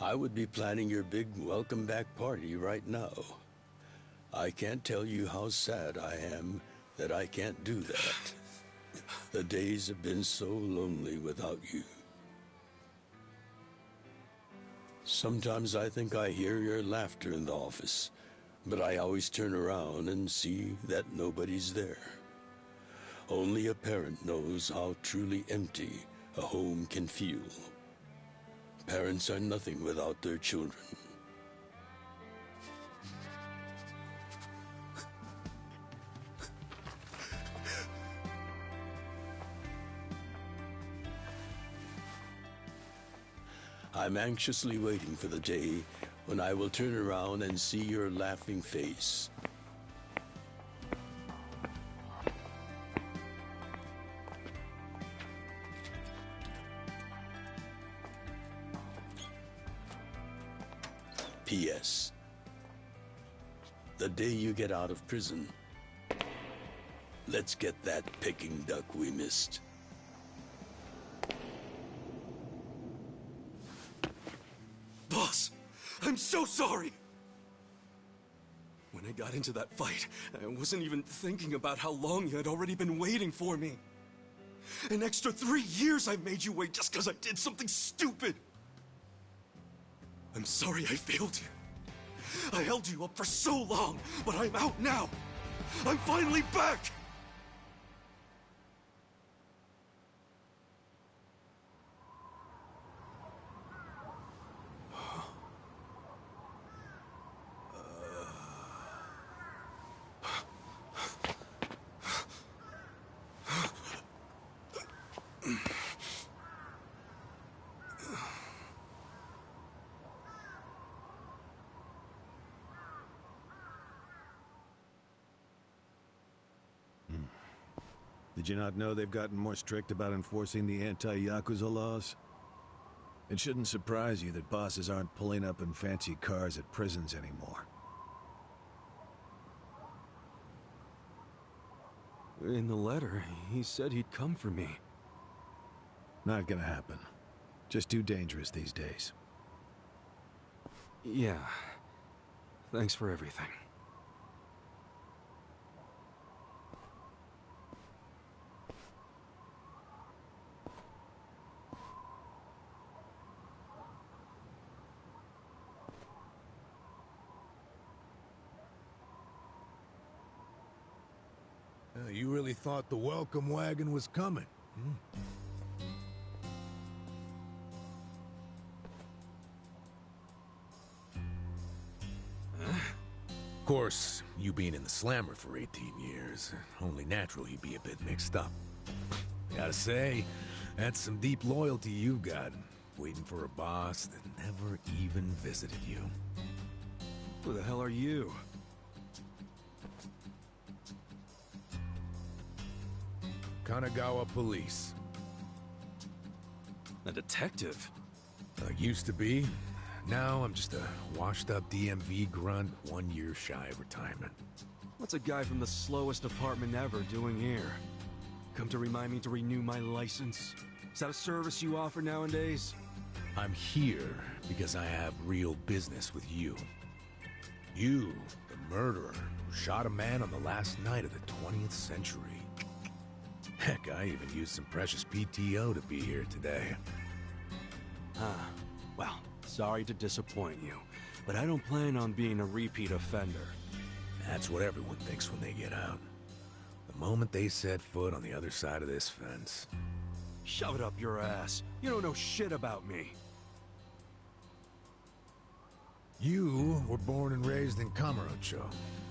I would be planning your big welcome back party right now. I can't tell you how sad I am that I can't do that. The days have been so lonely without you. Sometimes I think I hear your laughter in the office, but I always turn around and see that nobody's there. Only a parent knows how truly empty a home can feel. Parents are nothing without their children. I'm anxiously waiting for the day when I will turn around and see your laughing face. P.S. The day you get out of prison, let's get that Peking duck we missed. Boss, I'm so sorry! When I got into that fight, I wasn't even thinking about how long you had already been waiting for me. An extra 3 years I made you wait just because I did something stupid! I'm sorry I failed you. I held you up for so long, but I'm out now! I'm finally back! Did you not know they've gotten more strict about enforcing the anti-Yakuza laws? It shouldn't surprise you that bosses aren't pulling up in fancy cars at prisons anymore. In the letter, he said he'd come for me. Not gonna happen. Just too dangerous these days. Yeah. Thanks for everything. You really thought the welcome wagon was coming? Of course, you being in the slammer for 18 years, only natural you'd be a bit mixed up. Gotta say, that's some deep loyalty you've got, waiting for a boss that never even visited you. Who the hell are you? Kanagawa Police. A detective? Used to be. Now I'm just a washed-up DMV grunt, 1 year shy of retirement. What's a guy from the slowest department ever doing here? Come to remind me to renew my license? Is that a service you offer nowadays? I'm here because I have real business with you. You, the murderer, who shot a man on the last night of the 20th century. Heck, I even used some precious PTO to be here today. Well, sorry to disappoint you, but I don't plan on being a repeat offender. That's what everyone thinks when they get out. The moment they set foot on the other side of this fence. Shove it up your ass. You don't know shit about me. You were born and raised in Kamurocho,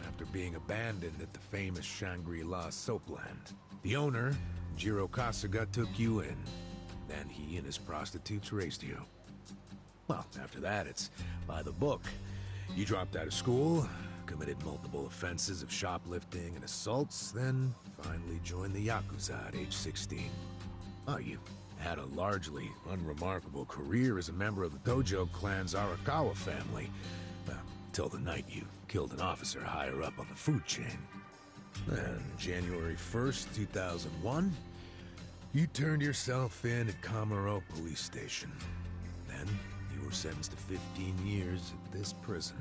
after being abandoned at the famous Shangri-La soapland. The owner, Jiro Kasuga, took you in. Then he and his prostitutes raised you. Well, after that, it's by the book. You dropped out of school, committed multiple offenses of shoplifting and assaults, then finally joined the Yakuza at age 16. Oh, you had a largely unremarkable career as a member of the Dojo clan's Arakawa family. Well, till the night you killed an officer higher up on the food chain. Then, January 1st, 2001, you turned yourself in at Kamuro Police Station. Then, you were sentenced to 15 years at this prison.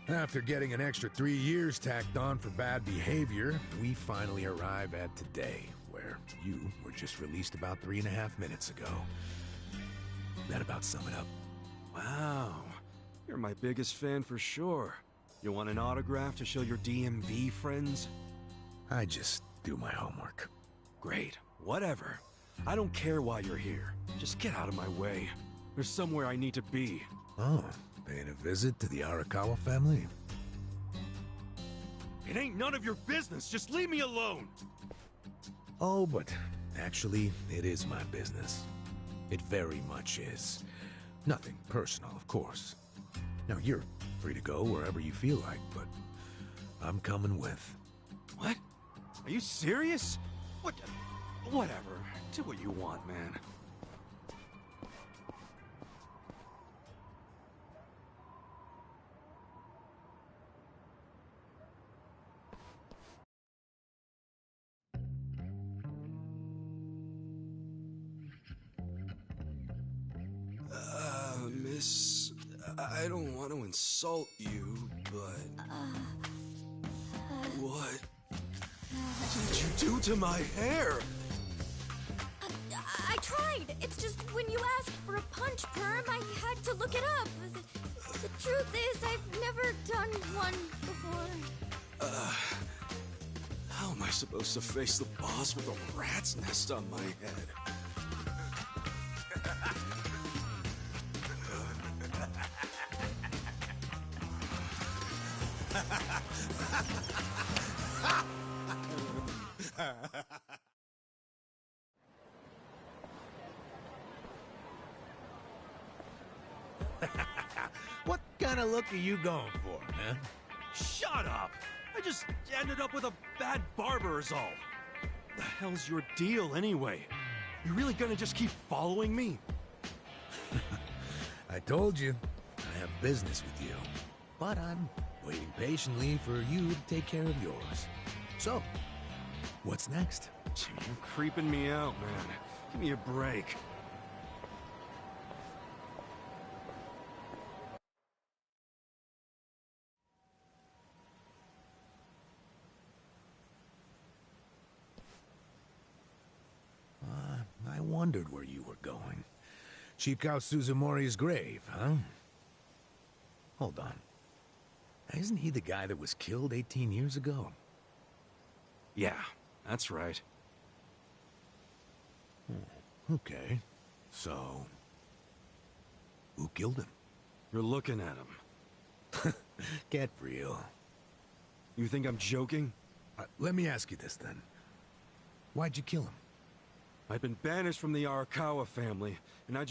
After getting an extra 3 years tacked on for bad behavior, we finally arrive at today, where you were just released about 3.5 minutes ago. That about sum it up. Wow. You're my biggest fan for sure. You want an autograph to show your DMV friends? I just do my homework. Great. Whatever. I don't care why you're here. Just get out of my way. There's somewhere I need to be. Oh, paying a visit to the Arakawa family? It ain't none of your business. Just leave me alone. Oh, but actually, it is my business. It very much is. Nothing personal, of course. Now, you're free to go wherever you feel like, but I'm coming with. What? Are you serious? What? Whatever. Do what you want, man. Miss, I don't want to insult you, but... What did you do to my hair? I tried. It's just when you asked for a punch perm, I had to look it up. The truth is, I've never done one before. How am I supposed to face the boss with a rat's nest on my head? What kind of look are you going for, man? Shut up! I just ended up with a bad barber is all. The hell's your deal anyway? You really gonna just keep following me? I told you, I have business with you. But I'm waiting patiently for you to take care of yours. So, what's next? You're creeping me out, man. Give me a break. I wondered where you were going. Chikao Suzumori's grave, huh? Hold on. Isn't he the guy that was killed 18 years ago? Yeah, that's right. Okay. So, who killed him? You're looking at him. Get real. You think I'm joking? Let me ask you this then. Why'd you kill him? I've been banished from the Arakawa family, and I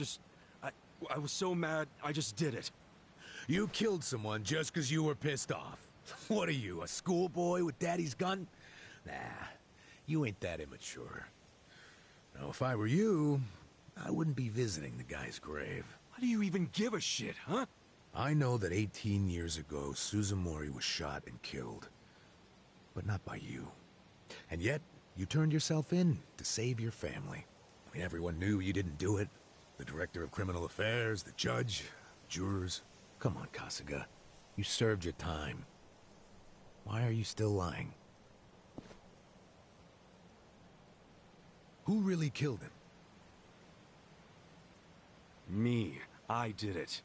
was so mad, I just did it. You killed someone just because you were pissed off. What are you, a schoolboy with daddy's gun? Nah, you ain't that immature. Now, if I were you, I wouldn't be visiting the guy's grave. Why do you even give a shit, huh? I know that 18 years ago, Suzumori was shot and killed. But not by you. And yet, you turned yourself in to save your family. I mean, everyone knew you didn't do it. The director of criminal affairs, the judge, jurors. Come on, Kasuga. You served your time. Why are you still lying? Who really killed him? Me. I did it.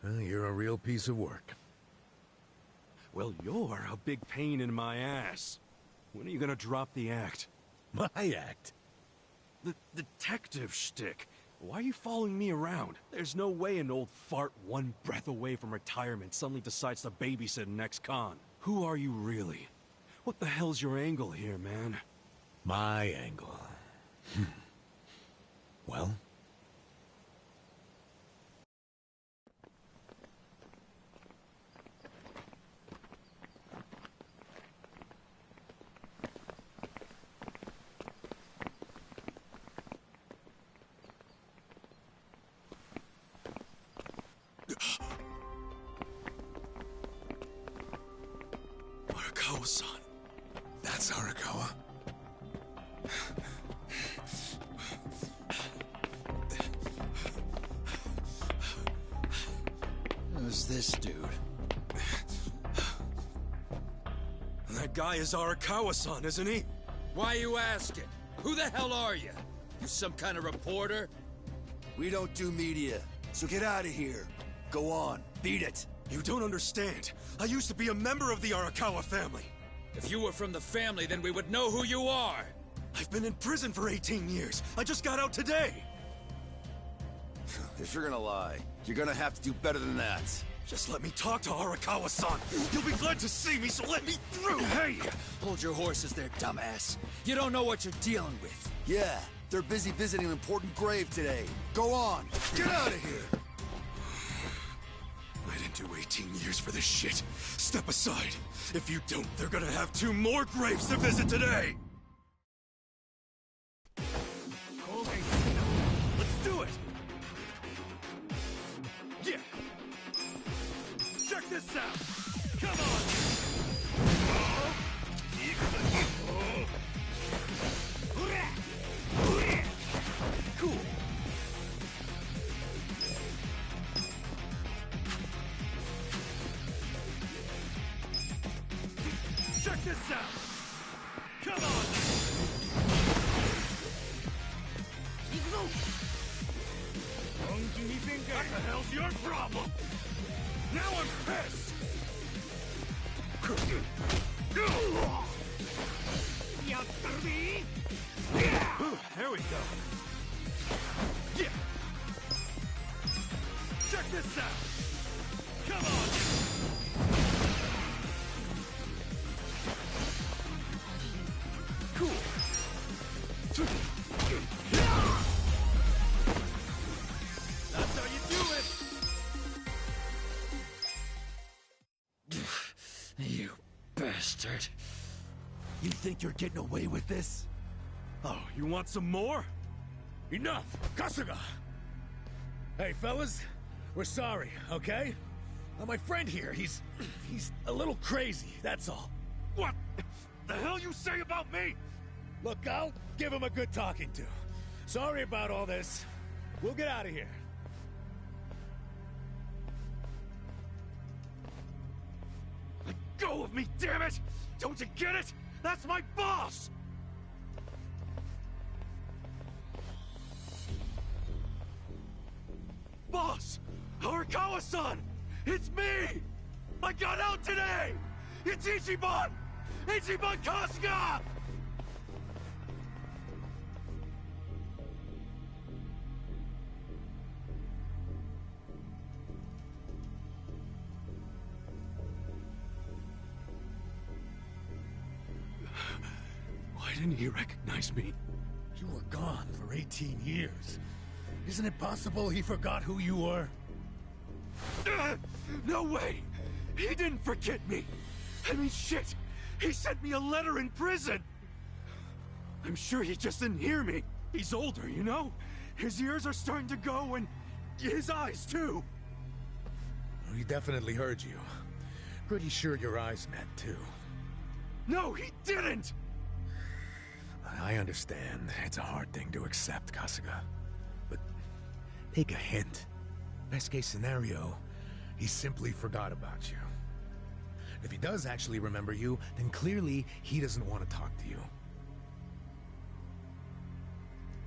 Well, you're a real piece of work. Well, you're a big pain in my ass. When are you gonna drop the act? My act? The detective shtick. Why are you following me around? There's no way an old fart one breath away from retirement suddenly decides to babysit an ex-con. Who are you really? What the hell's your angle here, man? My angle. Well? Arakawa-san. That's Arakawa. Who's this dude? That guy is Arakawa-san, isn't he? Why you asking? Who the hell are you? You some kind of reporter? We don't do media, so get out of here. Go on, beat it. You don't understand. I used to be a member of the Arakawa family. If you were from the family, then we would know who you are. I've been in prison for 18 years. I just got out today. if you're gonna lie, you're gonna have to do better than that. Just let me talk to Arakawa-san. You'll be glad to see me, so let me through! Hey! Hold your horses there, dumbass. You don't know what you're dealing with. Yeah, they're busy visiting an important grave today. Go on, get out of here! I didn't do 18 years for this shit. Step aside. If you don't, they're gonna have 2 more graves to visit today! Okay, let's do it! Yeah! Check this out! Come on! Cool! Check this out! Come on! What the hell's your problem? Now I'm pissed! There we go. Yeah! Check this out! Come on! Cool. That's how you do it! You bastard. You think you're getting away with this? Oh, you want some more? Enough! Kasuga! Hey, fellas, we're sorry, okay? My friend here, he's a little crazy, that's all. What the hell you say about me? Look, I'll give him a good talking to. Sorry about all this. We'll get out of here. Let go of me, damn it! Don't you get it? That's my boss! Boss! Arakawa-san! It's me! I got out today! It's Ichiban! Ichiban Kasuga! Why didn't he recognize me? You were gone for 18 years. Isn't it possible he forgot who you were? No way! He didn't forget me! I mean, shit! He sent me a letter in prison! I'm sure he just didn't hear me. He's older, you know? His ears are starting to go, and his eyes, too. He definitely heard you. Pretty sure your eyes met, too. No, he didn't! I understand. It's a hard thing to accept, Kasuga. But take a hint. Best case scenario, he simply forgot about you. If he does actually remember you, then clearly he doesn't want to talk to you.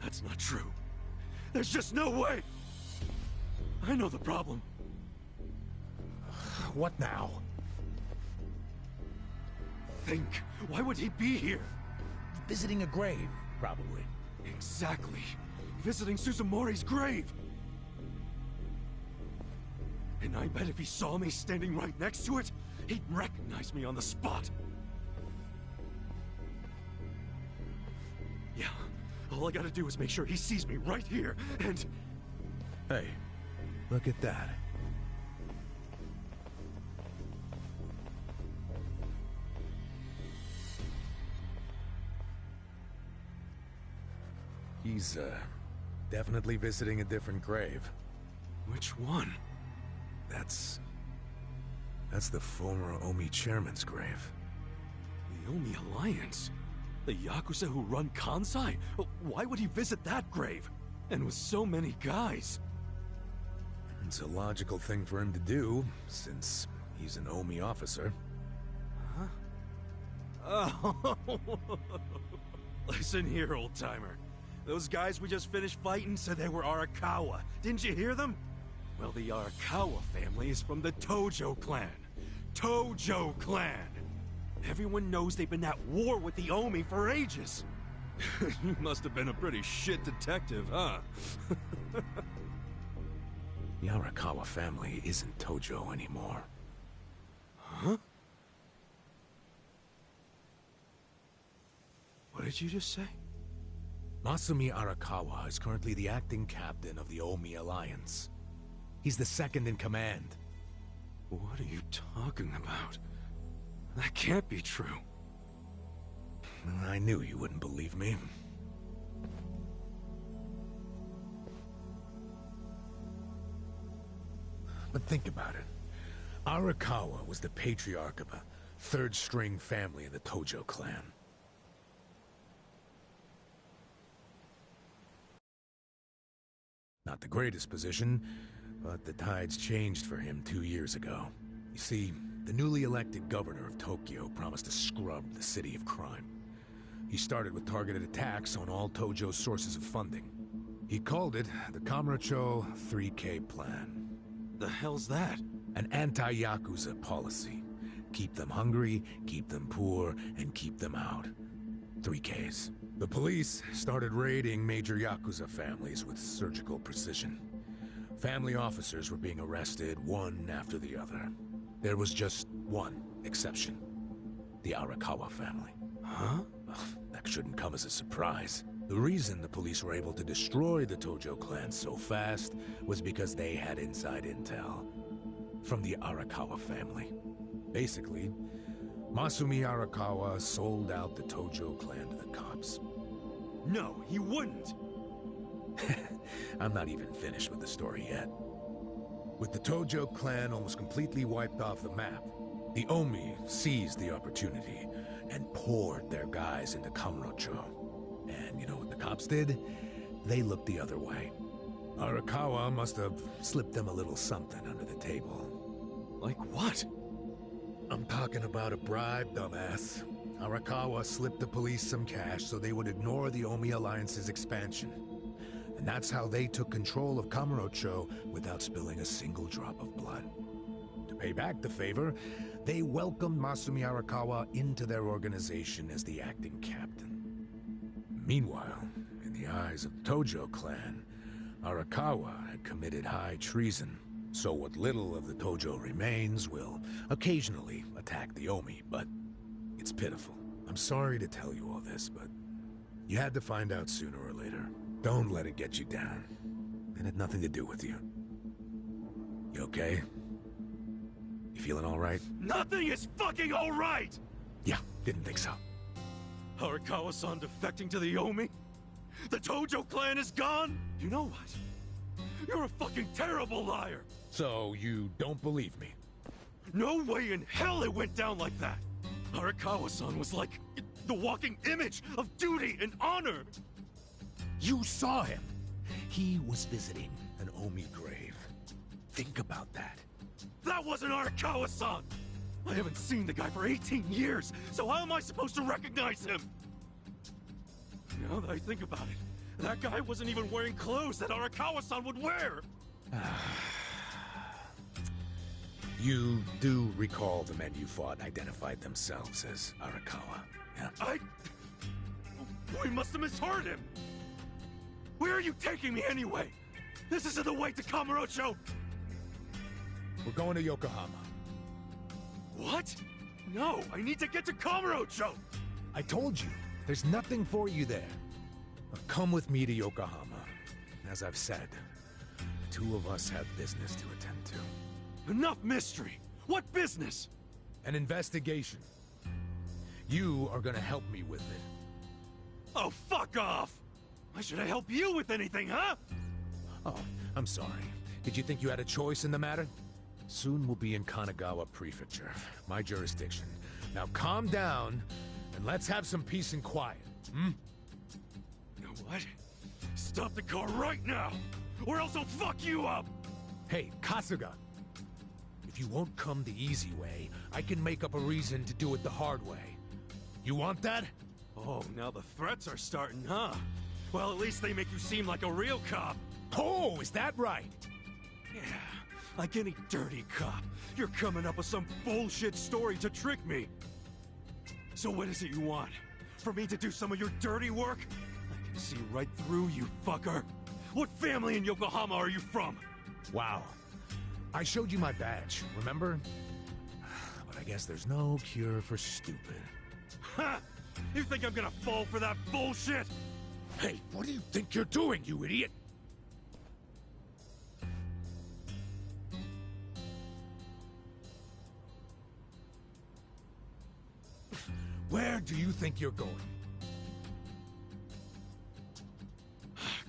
That's not true. There's just no way! I know the problem. What now? Think. Why would he be here? Visiting a grave, probably. Exactly. Visiting Suzumori's grave. And I bet if he saw me standing right next to it, he'd recognize me on the spot. Yeah, all I gotta do is make sure he sees me right here, and... Hey, look at that. He's, definitely visiting a different grave. Which one? That's the former Omi chairman's grave. The Omi Alliance? The Yakuza who run Kansai? Why would he visit that grave? And with so many guys? It's a logical thing for him to do, since he's an Omi officer. Huh? Oh. Listen here, old-timer. Those guys we just finished fighting said they were Arakawa. Didn't you hear them? Well, the Arakawa family is from the Tojo clan. Tojo clan! Everyone knows they've been at war with the Omi for ages. You must have been a pretty shit detective, huh? The Arakawa family isn't Tojo anymore. Huh? What did you just say? Masumi Arakawa is currently the acting captain of the Omi Alliance. He's the second in command. What are you talking about? That can't be true. I knew you wouldn't believe me. But think about it. Arakawa was the patriarch of a third-string family in the Tojo clan. Not the greatest position, but the tides changed for him 2 years ago. You see, the newly elected governor of Tokyo promised to scrub the city of crime. He started with targeted attacks on all Tojo's sources of funding. He called it the Kamurocho 3K Plan. The hell's that? An anti-Yakuza policy. Keep them hungry, keep them poor, and keep them out. 3Ks. The police started raiding major Yakuza families with surgical precision. Family officers were being arrested one after the other. There was just one exception. The Arakawa family. Huh? That shouldn't come as a surprise. The reason the police were able to destroy the Tojo clan so fast was because they had inside intel from the Arakawa family. Basically, Masumi Arakawa sold out the Tojo clan to the cops. No, he wouldn't! I'm not even finished with the story yet. With the Tojo clan almost completely wiped off the map, the Omi seized the opportunity and poured their guys into Kamurocho. And you know what the cops did? They looked the other way. Arakawa must have slipped them a little something under the table. Like what? I'm talking about a bribe, dumbass. Arakawa slipped the police some cash so they would ignore the Omi Alliance's expansion. And that's how they took control of Kamurocho without spilling a single drop of blood. To pay back the favor, they welcomed Masumi Arakawa into their organization as the acting captain. Meanwhile, in the eyes of the Tojo clan, Arakawa had committed high treason. So what little of the Tojo remains will occasionally attack the Omi, but it's pitiful. I'm sorry to tell you all this, but you had to find out sooner or later. Don't let it get you down. It had nothing to do with you. You okay? You feeling all right? Nothing is fucking all right! Yeah, didn't think so. Arakawa-san defecting to the Omi? The Tojo clan is gone? You know what? You're a fucking terrible liar! So, you don't believe me? No way in hell it went down like that! Arakawa-san was like the walking image of duty and honor! You saw him! He was visiting an Omi grave. Think about that. That wasn't Arakawa-san! I haven't seen the guy for 18 years, so how am I supposed to recognize him? Now that I think about it, that guy wasn't even wearing clothes that Arakawa-san would wear! You do recall the men you fought identified themselves as Arakawa, yeah? We must have misheard him! Where are you taking me anyway? This isn't the way to Kamurocho! We're going to Yokohama. What? No, I need to get to Kamurocho! I told you, there's nothing for you there. Now come with me to Yokohama. As I've said, the two of us have business to attend to. Enough mystery! What business? An investigation. You are gonna help me with it. Oh, fuck off! Why should I help you with anything, huh? Oh, I'm sorry. Did you think you had a choice in the matter? Soon we'll be in Kanagawa Prefecture, my jurisdiction. Now calm down, and let's have some peace and quiet, hmm? You know what? Stop the car right now, or else I'll fuck you up! Hey, Kasuga! If you won't come the easy way, I can make up a reason to do it the hard way. You want that? Oh, now the threats are starting, huh? Well, at least they make you seem like a real cop. Oh, is that right? Yeah, like any dirty cop. You're coming up with some bullshit story to trick me. So what is it you want? For me to do some of your dirty work? I can see right through you, fucker. What family in Yokohama are you from? Wow. I showed you my badge, remember? But I guess there's no cure for stupid. Ha! You think I'm gonna fall for that bullshit? Hey, what do you think you're doing, you idiot? Where do you think you're going?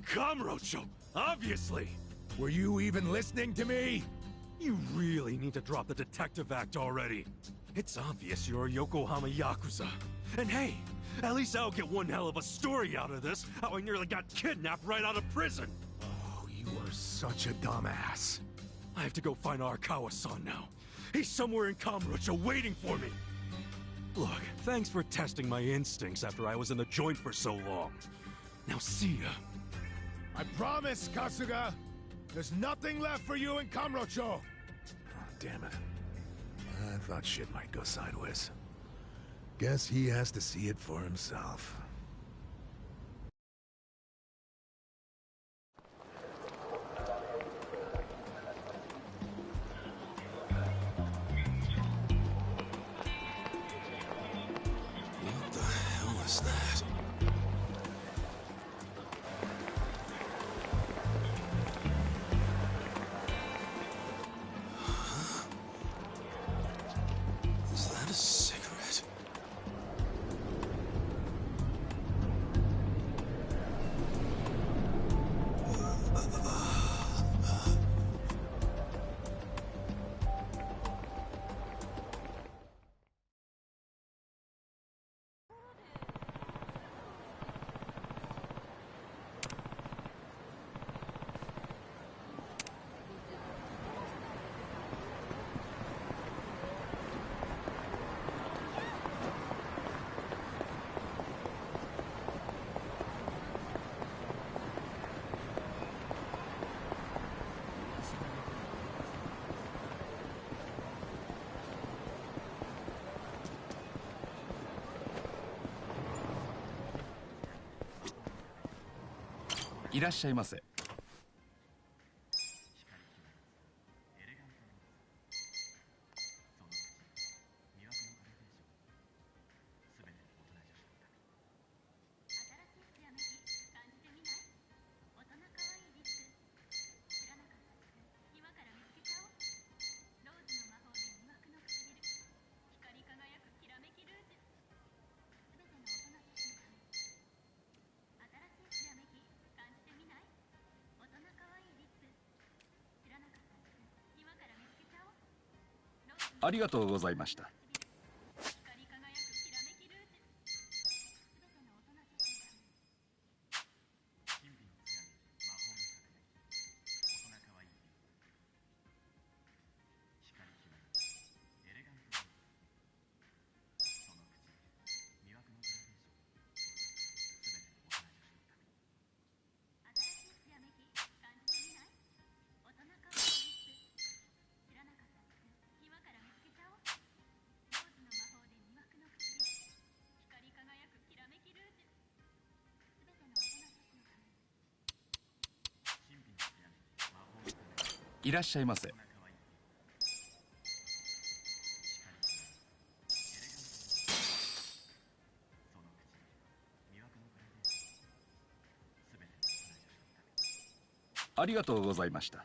Kamurocho, obviously! Were you even listening to me? You really need to drop the detective act already. It's obvious you're a Yokohama Yakuza. And hey, at least I'll get one hell of a story out of this, how I nearly got kidnapped right out of prison. Oh, you are such a dumbass. I have to go find Arakawa-san now. He's somewhere in Kamurocho waiting for me. Look, thanks for testing my instincts after I was in the joint for so long. Now see ya. I promise, Kasuga! There's nothing left for you in Kamurocho! Oh, damn it. I thought shit might go sideways. Guess he has to see it for himself. What the hell is that? Is that a cigarette?いらっしゃいませ。ありがとうございました。いらっしゃいませ。ありがとうございました。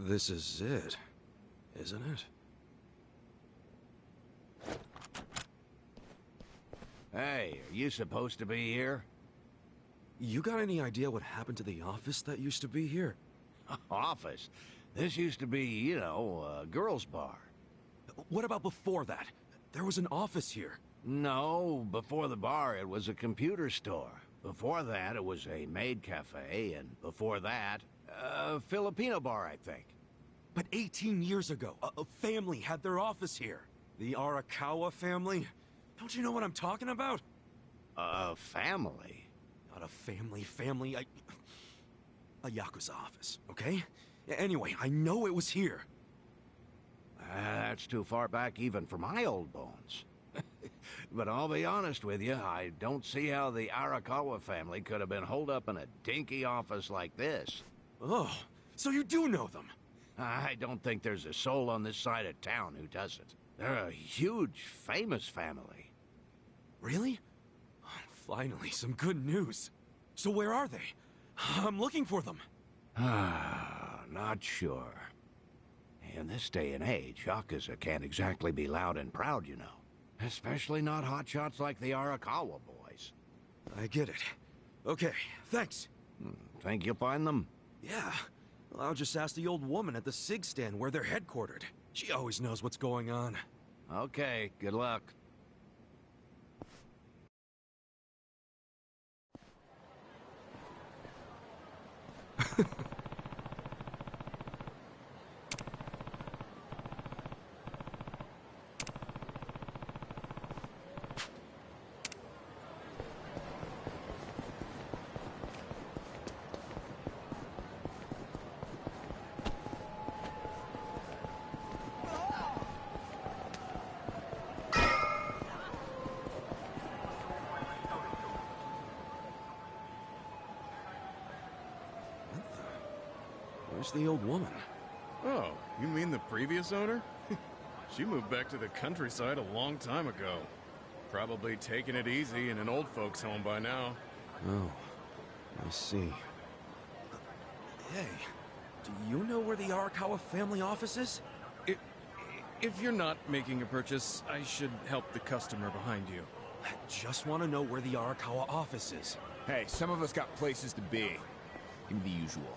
This is it, isn't it? Hey, are you supposed to be here? You got any idea what happened to the office that used to be here? Office? This used to be, you know, a girls' bar. What about before that? There was an office here. No, before the bar it was a computer store. Before that it was a maid cafe, and before that, a Filipino bar, I think. But 18 years ago, a family had their office here. The Arakawa family? Don't you know what I'm talking about? A family? Not a family, a Yakuza office, okay? Anyway, I know it was here. That's too far back even for my old bones. But I'll be honest with you, I don't see how the Arakawa family could have been holed up in a dinky office like this. Oh, so you do know them? I don't think there's a soul on this side of town who doesn't. They're a huge, famous family. Really? Finally, some good news. So where are they? I'm looking for them. Not sure. In this day and age, Yakuza can't exactly be loud and proud, you know. Especially not hotshots like the Arakawa boys. I get it. Okay, thanks. Think you'll find them? Yeah. Well, I'll just ask the old woman at the SIG stand where they're headquartered. She always knows what's going on. Okay, good luck. Where's the old woman? Oh, you mean the previous owner? She moved back to the countryside a long time ago. Probably taking it easy in an old folks' home by now. Oh, I see. Hey, do you know where the Arakawa family office is? If you're not making a purchase, I should help the customer behind you. I just want to know where the Arakawa office is. Hey, some of us got places to be. Give me the usual.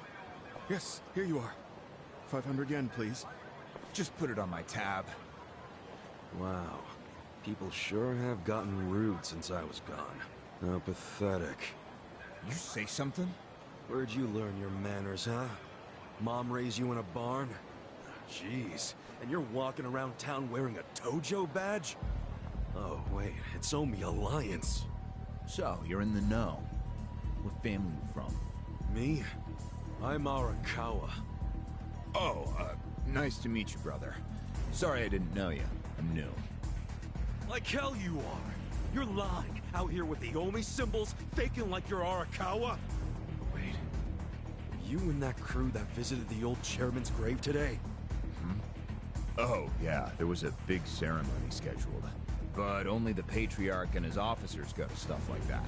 Yes, here you are. 500 yen, please. Just put it on my tab. Wow. People sure have gotten rude since I was gone. How pathetic. You say something? Where'd you learn your manners, huh? Mom raised you in a barn? Jeez. And you're walking around town wearing a Tojo badge? Oh, wait. It's Omi Alliance. So, you're in the know. What family you from? Me? I'm Arakawa. Oh, nice to meet you, brother. Sorry I didn't know you. I'm new. Like hell you are. You're lying out here with the Omi symbols, faking like you're Arakawa. Wait, were you in that crew that visited the old chairman's grave today? Oh, yeah, there was a big ceremony scheduled. But only the Patriarch and his officers go to stuff like that.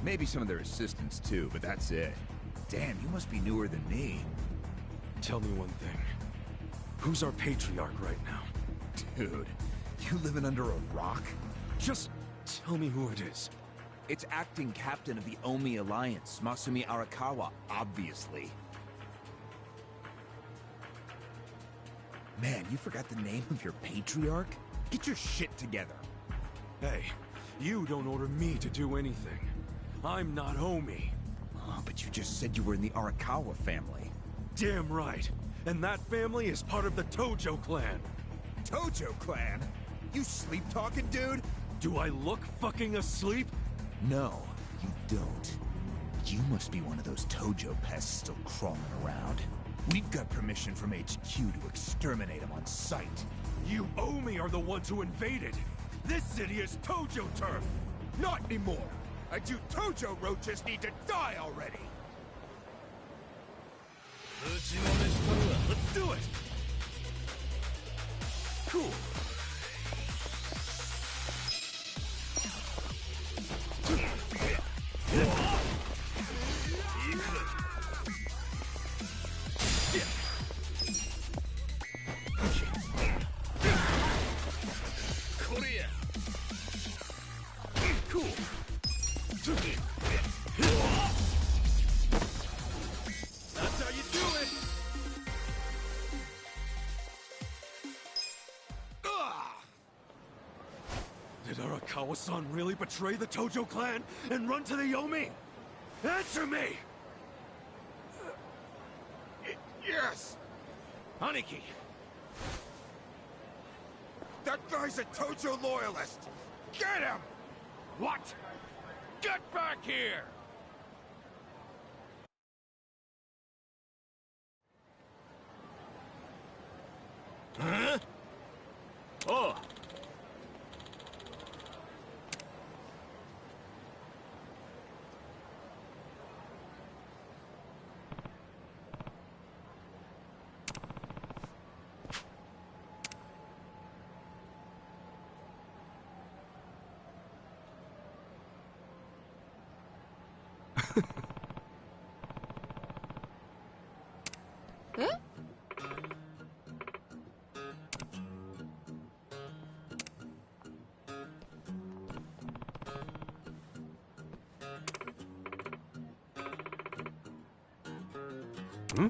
Maybe some of their assistants too, but that's it. Damn, you must be newer than me. Tell me one thing. Who's our Patriarch right now? Dude, you living under a rock? Just tell me who it is. It's acting captain of the Omi Alliance, Masumi Arakawa, obviously. Man, you forgot the name of your Patriarch? Get your shit together. Hey, you don't order me to do anything. I'm not Omi. Oh, but you just said you were in the Arakawa family. Damn right. And that family is part of the Tojo clan. Tojo clan? You sleep-talking, dude? Do I look fucking asleep? No, you don't. You must be one of those Tojo pests still crawling around. We've got permission from HQ to exterminate them on sight. You Omi are the ones who invaded. This city is Tojo turf. Not anymore. And you Tojo roaches need to die already. Let's do it. Cool. Cool. That's how you do it. Did Arakawa-san really betray the Tojo clan and run to the Yomi? Answer me! Yes! Aniki! That guy's a Tojo loyalist! Get him! What? Get back here! Huh? Oh! Huh? Hmm?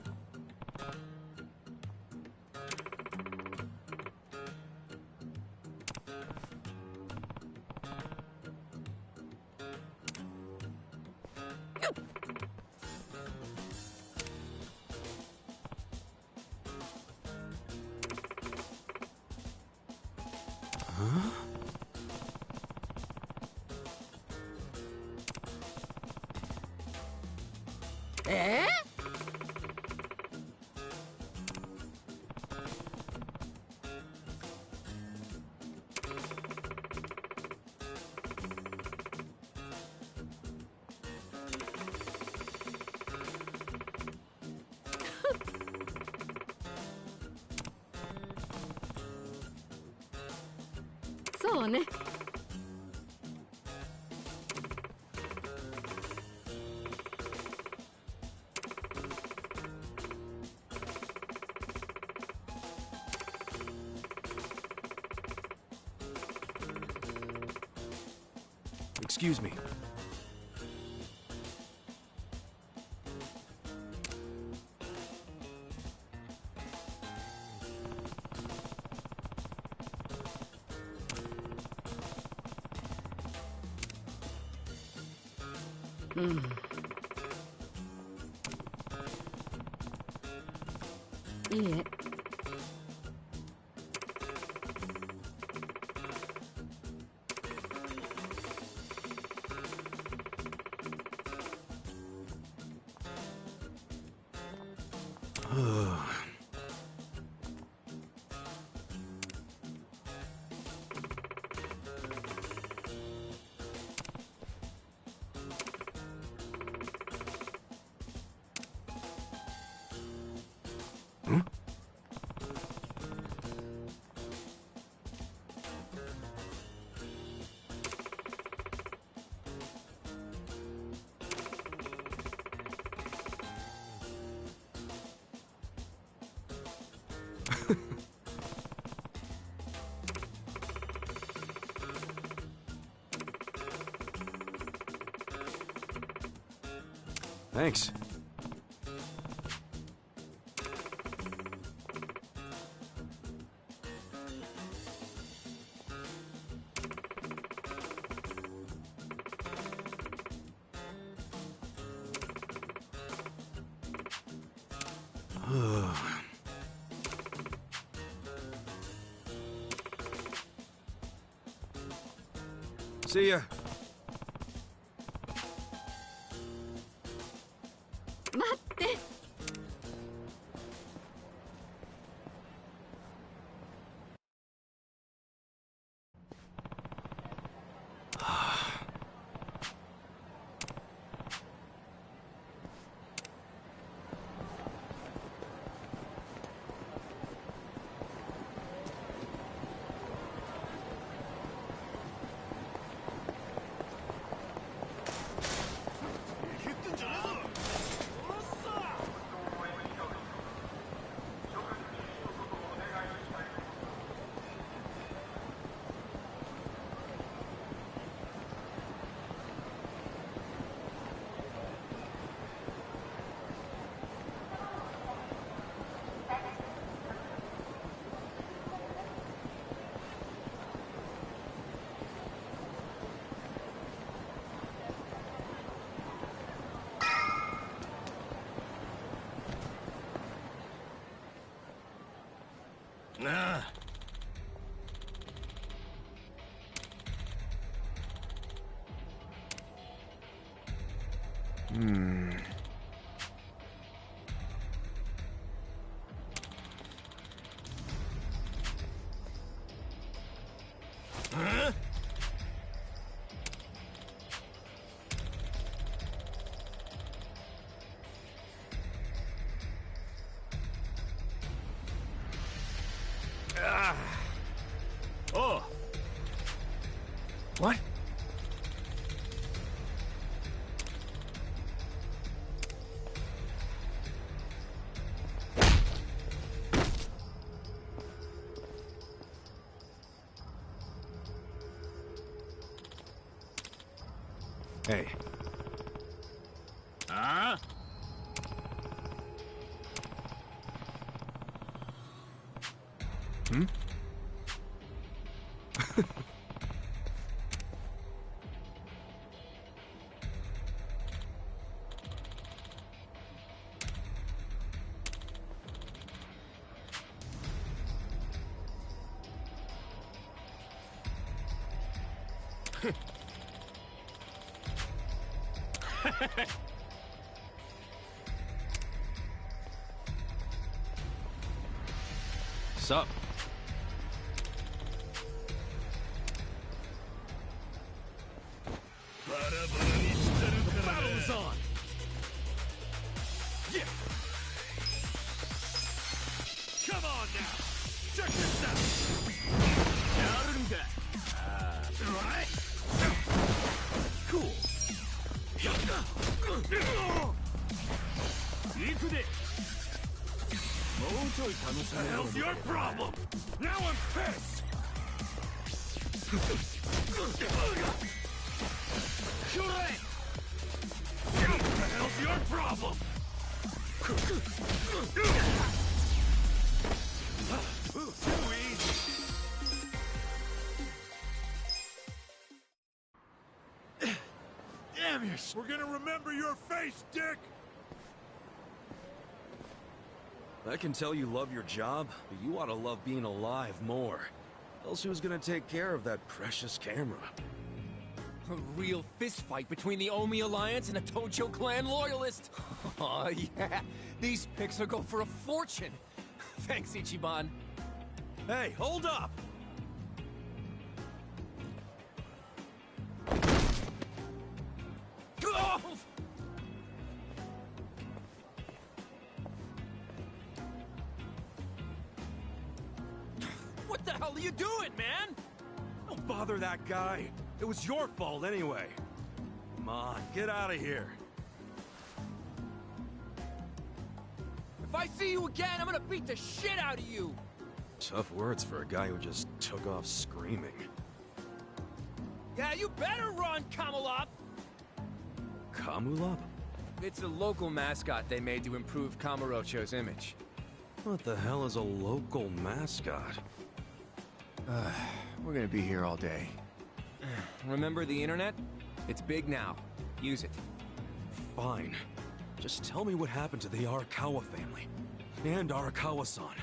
Huh? Eh? So ne. Excuse me. Hmm. Yeah. Thanks. See ya. 待って。Huh? Oh! What? Hey. Huh? Hmm? Sup? The battle is on! Yeah! Come on now! Check this out! Right? Cool. What the hell's your problem? Now I'm pissed! What the hell's your problem? Too easy. Damn you! We're gonna remember your face, Dick! I can tell you love your job, but you ought to love being alive more. Else who's gonna take care of that precious camera? A real fistfight between the Omi Alliance and a Tojo clan loyalist. Oh yeah, these pics will go for a fortune. Thanks, Ichiban. Hey, hold up! Oh! What the hell are you doing, man? Don't bother that guy. It was your fault anyway. Come on, get out of here. If I see you again, I'm gonna beat the shit out of you! Tough words for a guy who just took off screaming. Yeah, you better run, Kamalop! Kamulop? It's a local mascot they made to improve Kamurocho's image. What the hell is a local mascot? We're gonna be here all day. Remember the internet? It's big now. Use it. Fine. Just tell me what happened to the Arakawa family. And Arakawa-san.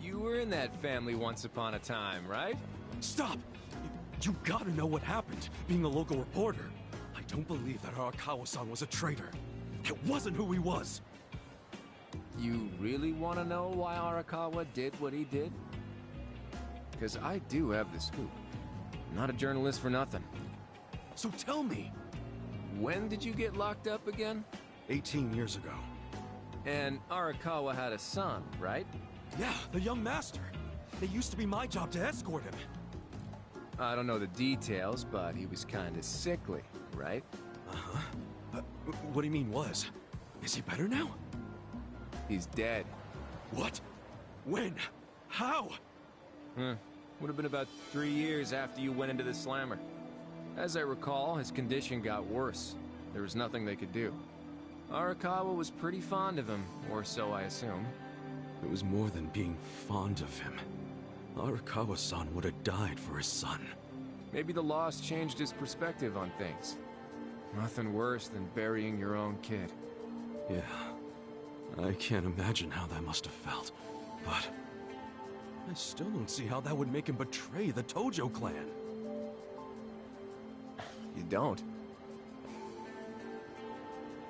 You were in that family once upon a time, right? Stop! You gotta know what happened, being a local reporter. I don't believe that Arakawa-san was a traitor. It wasn't who he was. You really want to know why Arakawa did what he did? Because I do have the scoop. I'm not a journalist for nothing. So tell me. When did you get locked up again? 18 years ago. And Arakawa had a son, right? Yeah, the young master. It used to be my job to escort him. I don't know the details, but he was kinda sickly, right? Uh-huh. What do you mean was? Is he better now? He's dead. What? When? How? Would have been about 3 years after you went into the slammer. As I recall, his condition got worse. There was nothing they could do. Arakawa was pretty fond of him, or so I assume. It was more than being fond of him. Arakawa-san would have died for his son. Maybe the loss changed his perspective on things. Nothing worse than burying your own kid. Yeah. I can't imagine how that must have felt, but I still don't see how that would make him betray the Tojo clan. You don't?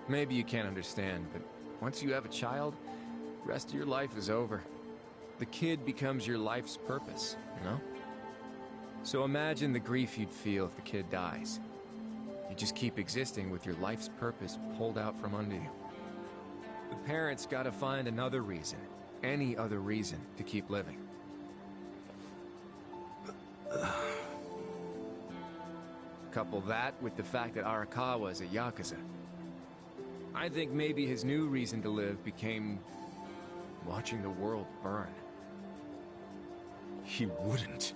Maybe you can't understand, but once you have a child, the rest of your life is over. The kid becomes your life's purpose, you know? So imagine the grief you'd feel if the kid dies. You just keep existing with your life's purpose pulled out from under you. The parents gotta find another reason, any other reason, to keep living. Couple that with the fact that Arakawa is a Yakuza. I think maybe his new reason to live became watching the world burn. He wouldn't.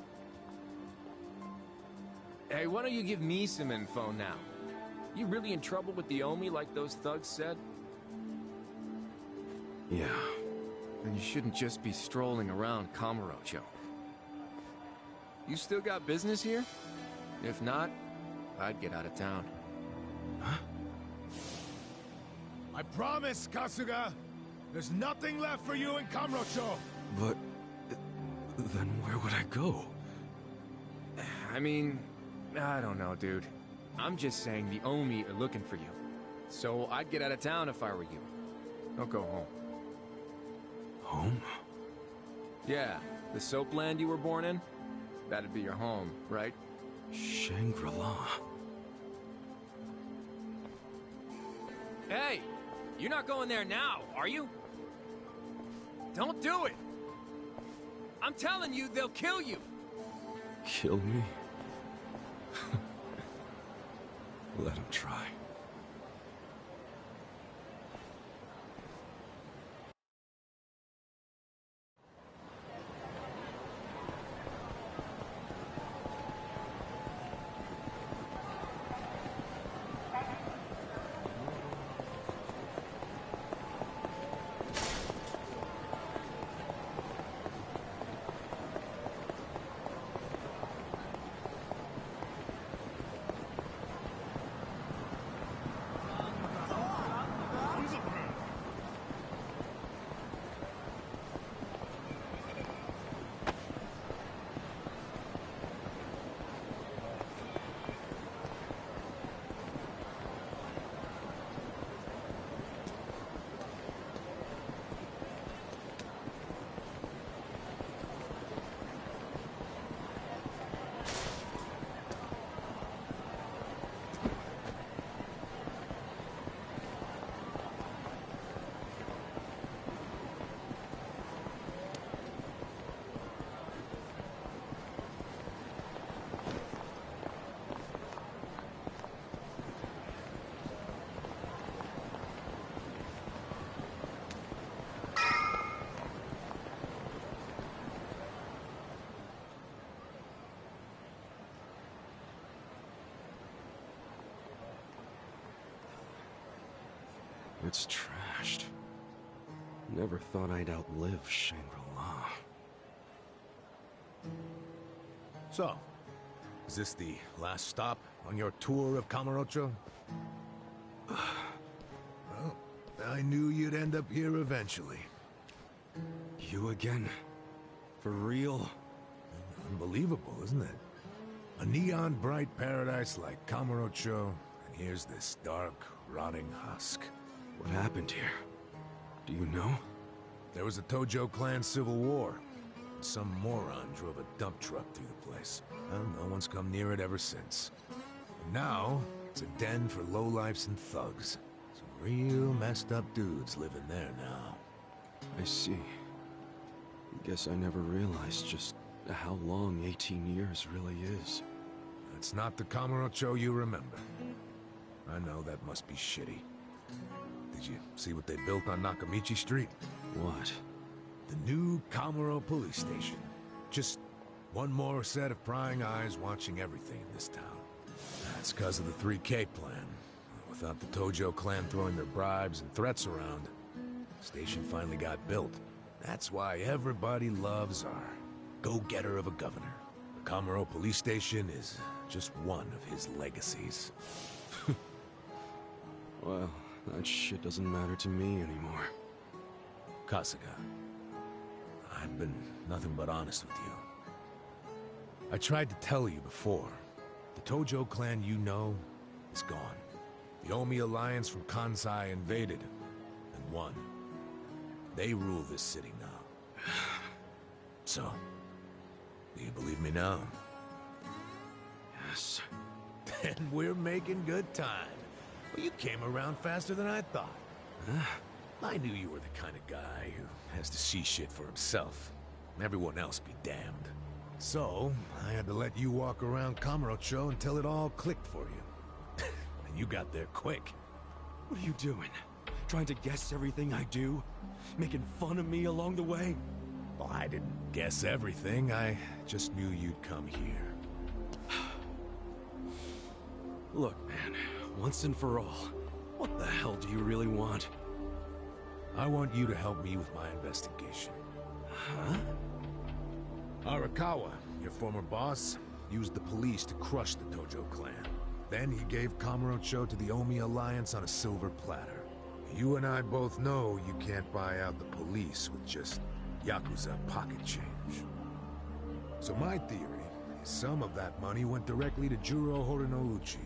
Hey, why don't you give me some info now? You really in trouble with the Omi like those thugs said? Yeah. Then you shouldn't just be strolling around Kamurocho. You still got business here? If not, I'd get out of town. Huh? I promise, Kasuga! There's nothing left for you in Kamurocho! But... then where would I go? I mean, I don't know, dude. I'm just saying the Omi are looking for you. So I'd get out of town if I were you. Don't go home. Home? Yeah, the soap land you were born in? That'd be your home, right? Shangri-La. Hey! You're not going there now, are you? Don't do it! I'm telling you, they'll kill you! Kill me? Let him try. It's trashed. Never thought I'd outlive Shangri-La. So, is this the last stop on your tour of Kamurocho? Well, I knew you'd end up here eventually. You again? For real? Unbelievable, isn't it? A neon bright paradise like Kamurocho, and here's this dark, rotting husk. What happened here? Do you know? There was a Tojo clan civil war. Some moron drove a dump truck through the place. Well, no one's come near it ever since. And now, it's a den for lowlifes and thugs. Some real messed up dudes living there now. I see. Guess I never realized just how long 18 years really is. It's not the Kamurocho you remember. I know that must be shitty. Did you see what they built on Nakamichi Street? What? The new Kamuro police station. Just one more set of prying eyes watching everything in this town. That's because of the 3K plan. Without the Tojo clan throwing their bribes and threats around, the station finally got built. That's why everybody loves our go-getter of a governor. The Kamuro police station is just one of his legacies. Well, that shit doesn't matter to me anymore. Kasuga, I've been nothing but honest with you. I tried to tell you before. The Tojo clan you know is gone. The Omi alliance from Kansai invaded, and won. They rule this city now. So, do you believe me now? Yes. Then we're making good time. Well, you came around faster than I thought. I knew you were the kind of guy who has to see shit for himself. Everyone else be damned. So, I had to let you walk around Kamurocho until it all clicked for you. And you got there quick. What are you doing? Trying to guess everything I do? Making fun of me along the way? Well, I didn't guess everything. I just knew you'd come here. Look, man, once and for all, what the hell do you really want? I want you to help me with my investigation. Huh? Arakawa, your former boss, used the police to crush the Tojo clan. Then he gave Kamurocho to the Omi Alliance on a silver platter. You and I both know you can't buy out the police with just Yakuza pocket change. So my theory is some of that money went directly to Juro Horinouchi,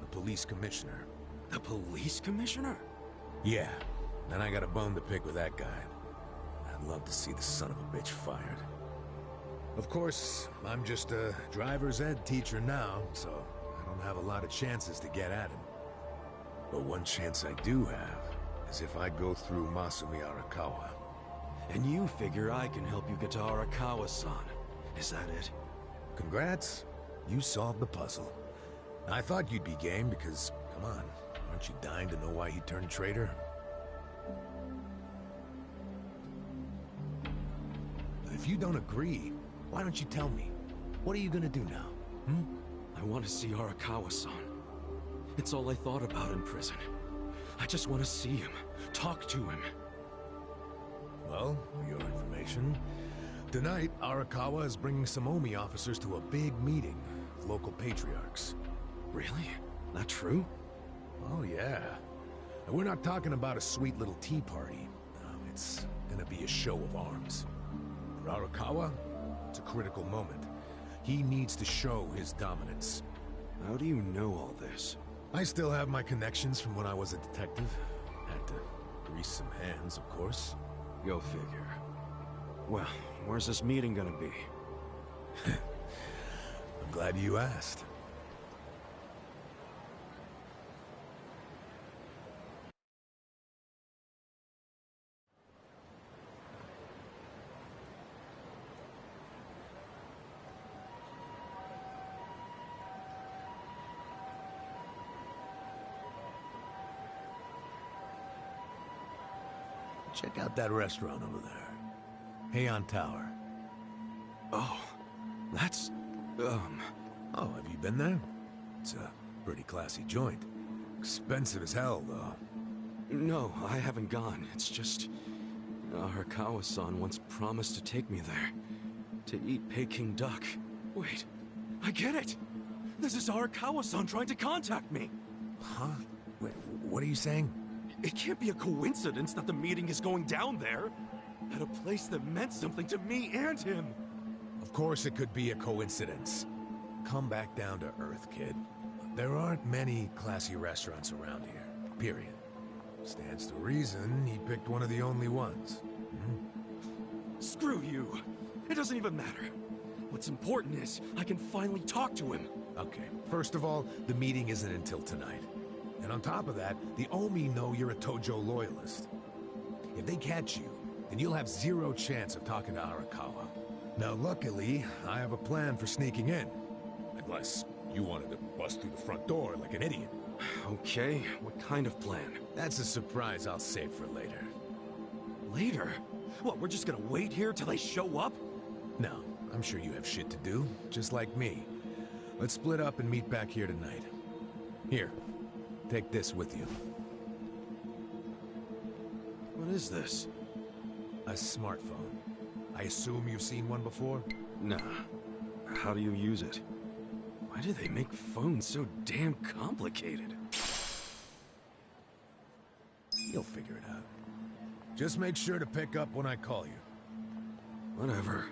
the police commissioner. The police commissioner? Yeah, and I got a bone to pick with that guy. I'd love to see the son of a bitch fired. Of course, I'm just a driver's ed teacher now, so I don't have a lot of chances to get at him. But one chance I do have is if I go through Masumi Arakawa. And you figure I can help you get to Arakawa-san. Is that it? Congrats. You solved the puzzle. I thought you'd be game because, come on, aren't you dying to know why he turned traitor? If you don't agree, why don't you tell me? What are you gonna do now? I want to see Arakawa-san. It's all I thought about in prison. I just want to see him, talk to him. Well, for your information, tonight Arakawa is bringing some Omi officers to a big meeting with local patriarchs. Really? That true? Oh yeah. And we're not talking about a sweet little tea party. No, it's gonna be a show of arms. For Arakawa, it's a critical moment. He needs to show his dominance. How do you know all this? I still have my connections from when I was a detective. Had to grease some hands, of course. Go figure. Well, where's this meeting gonna be? I'm glad you asked. Check out that restaurant over there. Heian Tower. Oh, that's... Oh, have you been there? It's a pretty classy joint. Expensive as hell, though. No, I haven't gone. It's just... Arakawa-san once promised to take me there. To eat Peking duck. Wait, I get it! This is Arakawa-san trying to contact me! Huh? Wait, what are you saying? It can't be a coincidence that the meeting is going down there. At a place that meant something to me and him. Of course it could be a coincidence. Come back down to earth, kid. There aren't many classy restaurants around here, period. Stands to reason he picked one of the only ones. Screw you. It doesn't even matter. What's important is I can finally talk to him. Okay, first of all, the meeting isn't until tonight. And on top of that, the Omi know you're a Tojo loyalist. If they catch you, then you'll have zero chance of talking to Arakawa. Now luckily, I have a plan for sneaking in. Unless you wanted to bust through the front door like an idiot. Okay, what kind of plan? That's a surprise I'll save for later. Later? What, we're just gonna wait here till they show up? No, I'm sure you have shit to do, just like me. Let's split up and meet back here tonight. Here, take this with you. What is this? A smartphone. I assume you've seen one before? Nah. How do you use it? Why do they make phones so damn complicated? You'll figure it out. Just make sure to pick up when I call you. Whatever.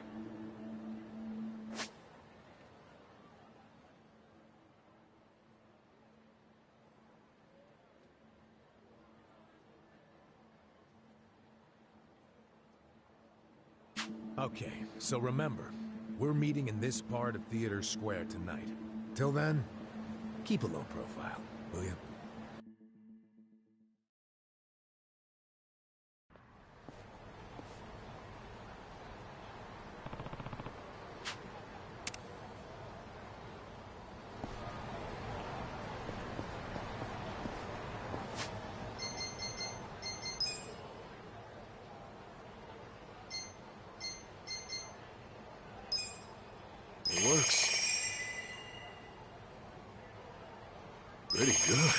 Okay, so remember, we're meeting in this part of Theater Square tonight. Till then, keep a low profile, will you? It works. Pretty good.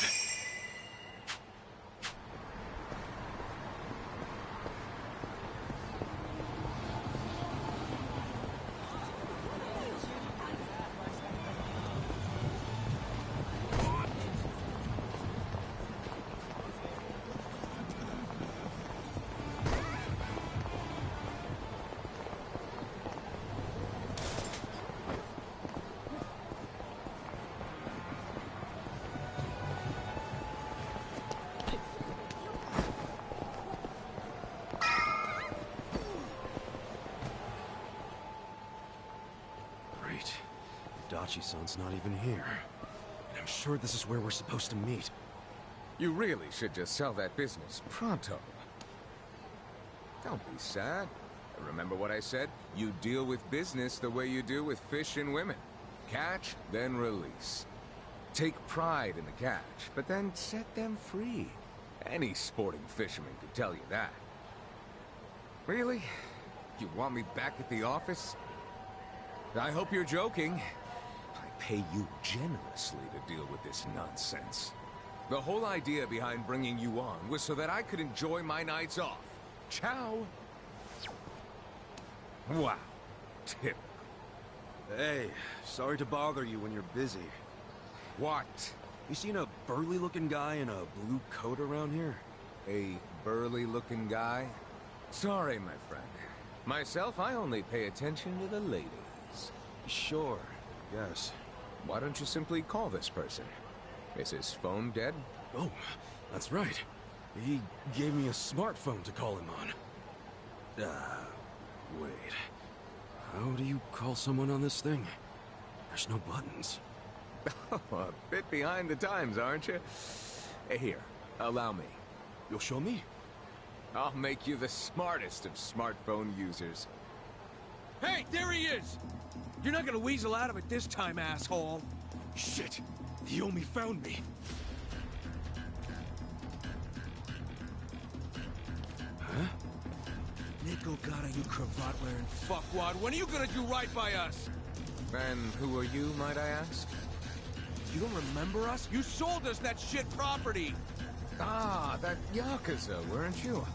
Dachi-san's not even here. And I'm sure this is where we're supposed to meet. You really should just sell that business pronto. Don't be sad. Remember what I said? You deal with business the way you do with fish and women. Catch, then release. Take pride in the catch, but then set them free. Any sporting fisherman could tell you that. Really? You want me back at the office? I hope you're joking. I pay you generously to deal with this nonsense. The whole idea behind bringing you on was so that I could enjoy my nights off. Ciao. Wow. Typical. Hey, sorry to bother you when you're busy. What? You seen a burly-looking guy in a blue coat around here? A burly-looking guy? Sorry, my friend. Myself, I only pay attention to the ladies. Sure, yes. Why don't you simply call this person? Is his phone dead? Oh, that's right. He gave me a smartphone to call him on. Wait. How do you call someone on this thing? There's no buttons. A bit behind the times, aren't you? Here, allow me. You'll show me? I'll make you the smartest of smartphone users. Hey, there he is! You're not gonna weasel out of it this time, asshole! Shit! The Yomi found me! Huh? Nickel gotta you cravat-wearing fuckwad, when are you gonna do right by us? And who are you, might I ask? You don't remember us? You sold us that shit property! Ah, that Yakuza, weren't you?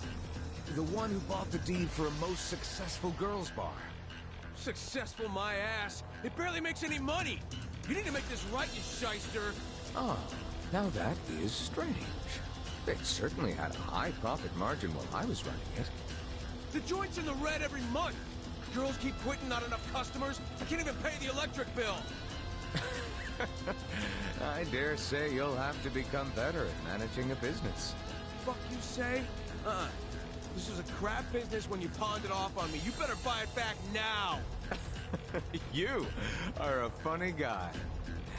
The one who bought the deed for a most successful girls' bar. Successful my ass! It barely makes any money! You need to make this right, you shyster! Ah, now that is strange. They certainly had a high profit margin while I was running it. The joint's in the red every month! Girls keep quitting, not enough customers. I can't even pay the electric bill! I dare say you'll have to become better at managing a business. Fuck you say? This was a crap business when you pawned it off on me. You better buy it back now! You are a funny guy.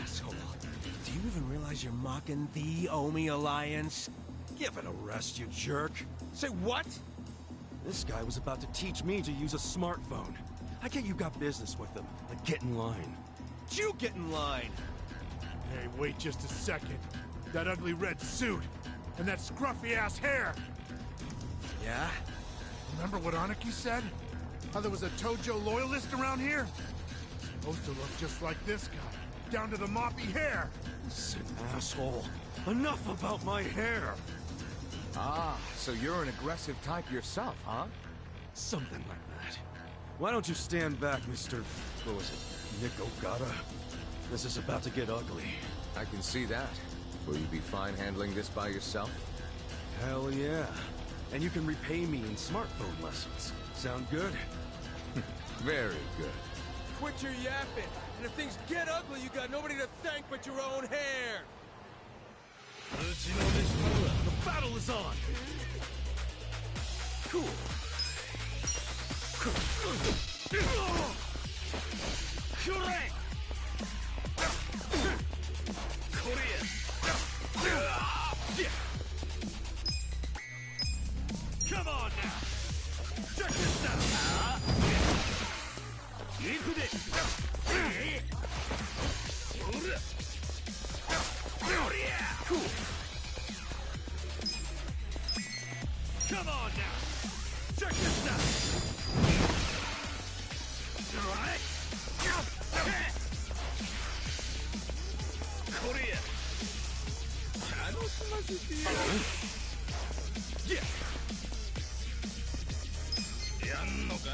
Asshole. Do you even realize you're mocking the Omi Alliance? Give it a rest, you jerk. Say what? This guy was about to teach me to use a smartphone. I get you got business with him. Like, get in line. You get in line! Hey, wait just a second. That ugly red suit, and that scruffy-ass hair! Yeah? Remember what Aniki said? How there was a Tojo loyalist around here? Supposed to look just like this guy, down to the moppy hair! Listen, asshole. Enough about my hair! Ah, so you're an aggressive type yourself, huh? Something like that. Why don't you stand back, Mr. What was it? Nick Ogata? This is about to get ugly. I can see that. Will you be fine handling this by yourself? Hell yeah. And you can repay me in smartphone lessons. Sound good? Very good. Quit your yapping. And if things get ugly, you got nobody to thank but your own hair. The battle is on. Cool. Come on now! Check this out! Come on now! Check this out! Alright! Korea! Yeah! やんのか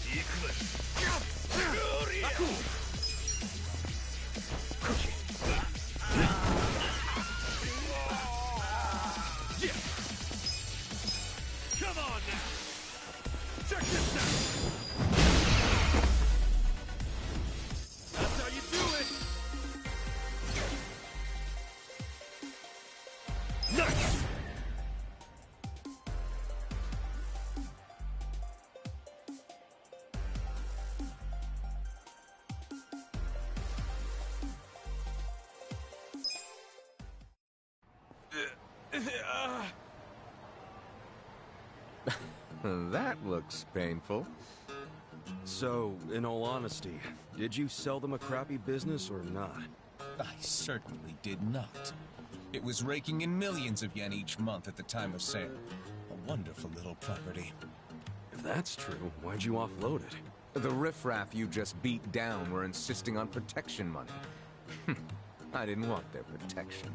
行くぜゴリア Come on now! Check this out! That's how you do it! Nice! That looks painful. So, in all honesty, did you sell them a crappy business or not? I certainly did not. It was raking in millions of yen each month at the time of sale. A wonderful little property. If that's true, why'd you offload it? The riffraff you just beat down were insisting on protection money. I didn't want their protection.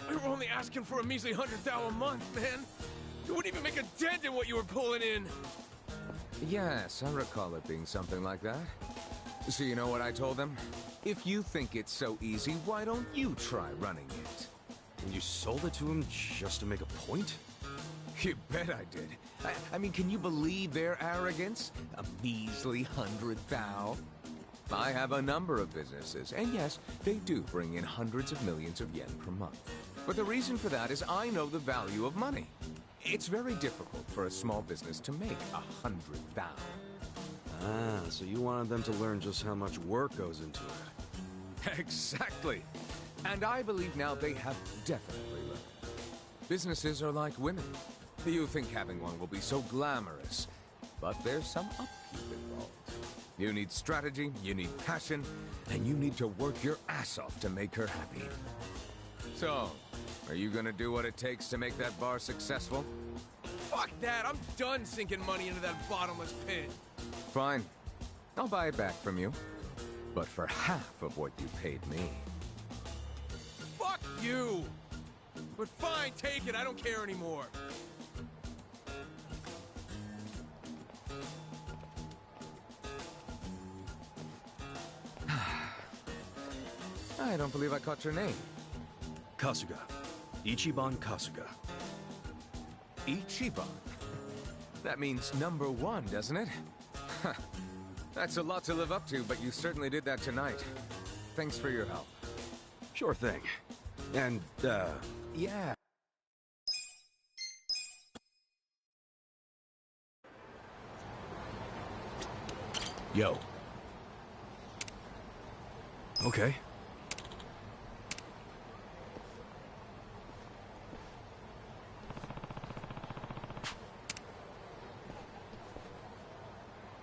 We were only asking for a measly 100,000 a month, man. You wouldn't even make a dent in what you were pulling in. Yes, I recall it being something like that. So you know what I told them? If you think it's so easy, why don't you try running it? And you sold it to him just to make a point? You bet I did. I mean, can you believe their arrogance? A measly 100,000? I have a number of businesses, and yes, they do bring in hundreds of millions of yen per month. But the reason for that is I know the value of money. It's very difficult for a small business to make 100,000. Ah, so you wanted them to learn just how much work goes into it. Exactly. And I believe now they have definitely learned. Businesses are like women. You think having one will be so glamorous, but there's some upkeep involved. You need strategy, you need passion, and you need to work your ass off to make her happy. So, are you gonna do what it takes to make that bar successful? Fuck that, I'm done sinking money into that bottomless pit. Fine. I'll buy it back from you. But for half of what you paid me. Fuck you! But fine, take it, I don't care anymore. I don't believe I caught your name. Kasuga. Ichiban Kasuga. Ichiban? That means number one, doesn't it? That's a lot to live up to, but you certainly did that tonight. Thanks for your help. Sure thing. And, yeah. Yo. Okay.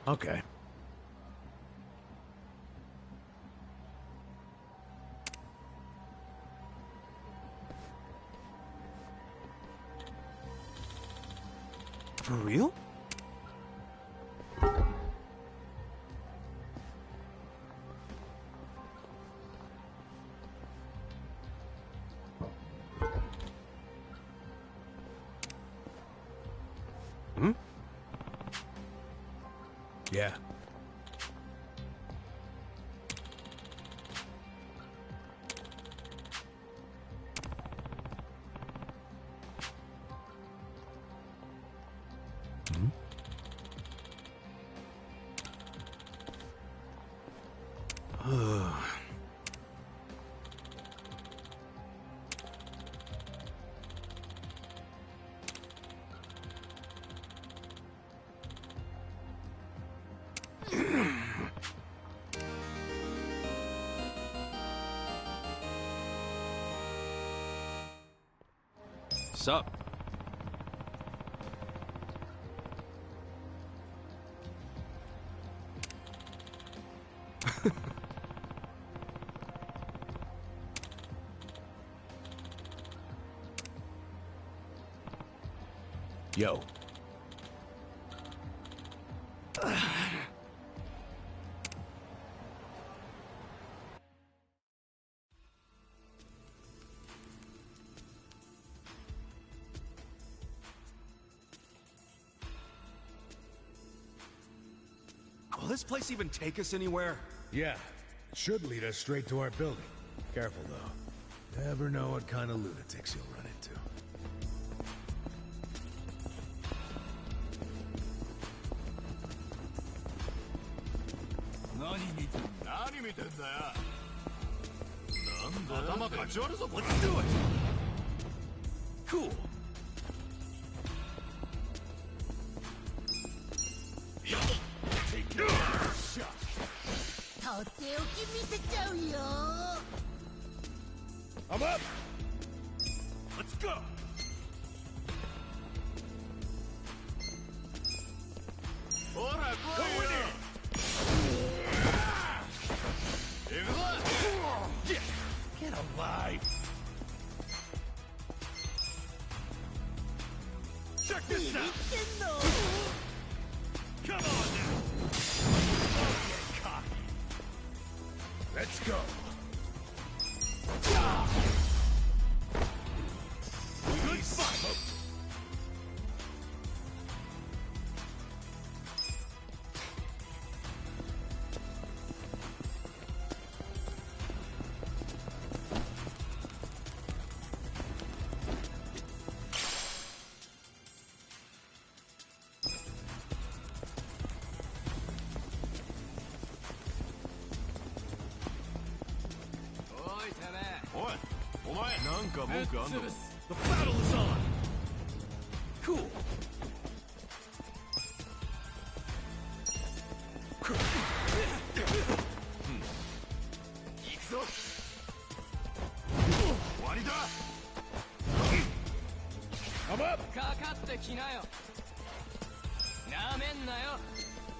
Okay. For real? Hmm? Yeah. Sup? Yo. Will this place even take us anywhere? Yeah, it should lead us straight to our building. Careful, though. Never know what kind of lunatics you'll run into. Let's do it! Cool. Take your shot. とっておき見せちゃうよ I'm up. Let's go. Go in here. Get alive. Check this out. Come on now. Don't get cocky. Let's go. Good fight. The battle is on. Cool. I'm up.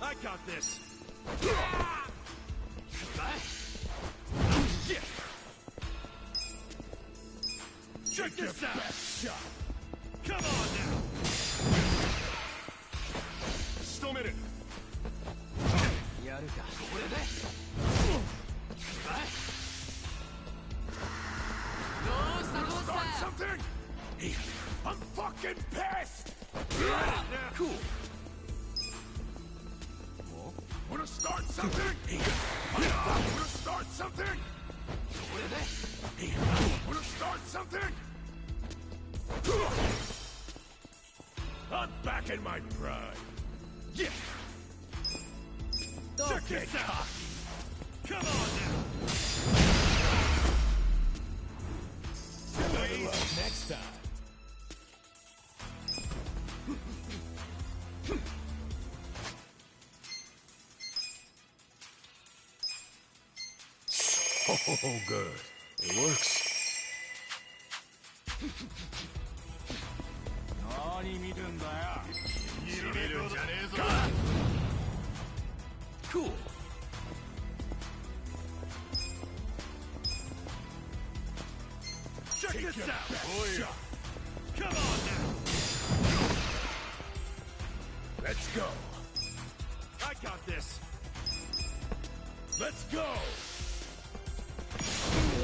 I got this. Check this out. Shot. Come on now. Still minute. Start something? I'm fucking pissed! Cool. Wanna start something? Wanna start something? Wanna start something? I'm back in my pride. Yeah. Check this out. Come on now. Better luck next time. Oh, good. It works. Cool. Check this out. Come on now. Let's go. I got this. Let's go.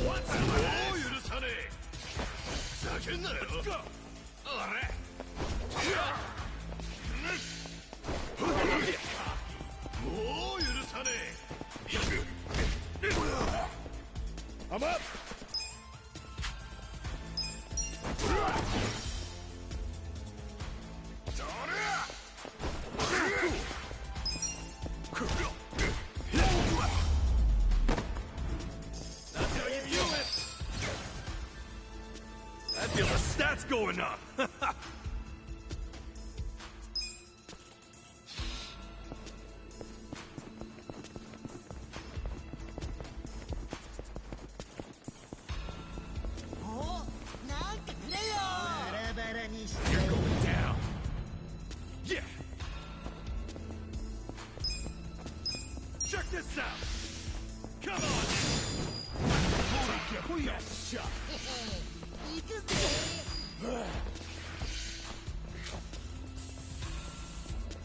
What's the Let's go. I'm up. That's how you do it. I feel the stats going up.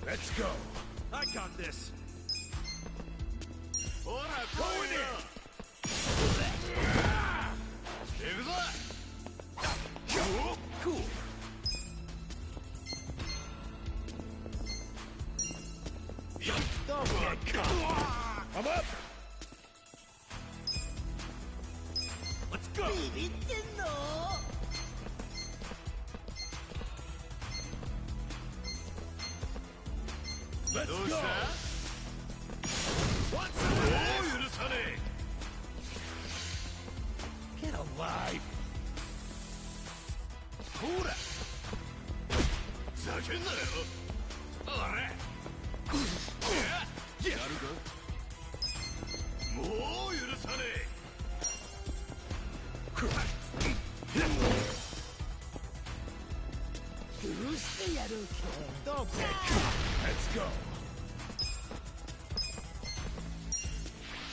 Let's go. I got this. Going in. Cool. Don't get caught. I'm up. Let's go. Let's go. What's Get alive. Hora. ざけんなよ。あれ。やるか。もう許さねえ。どうしてやろうか。Let's go.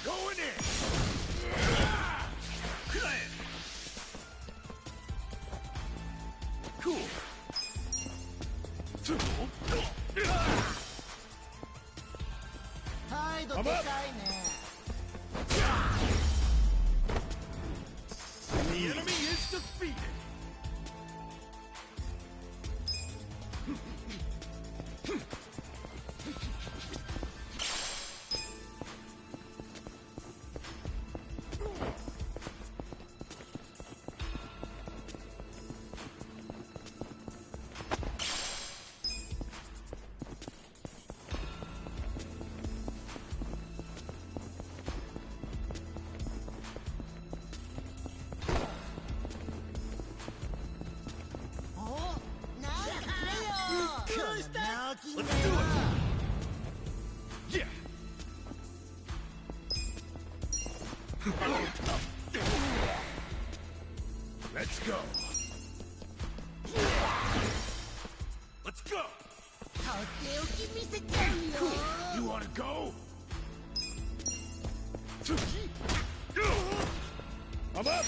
Going in. Cool. I'm up. The enemy is defeated. Let's do it! Yeah! Let's go! Let's go! Cool. You wanna go? I'm up!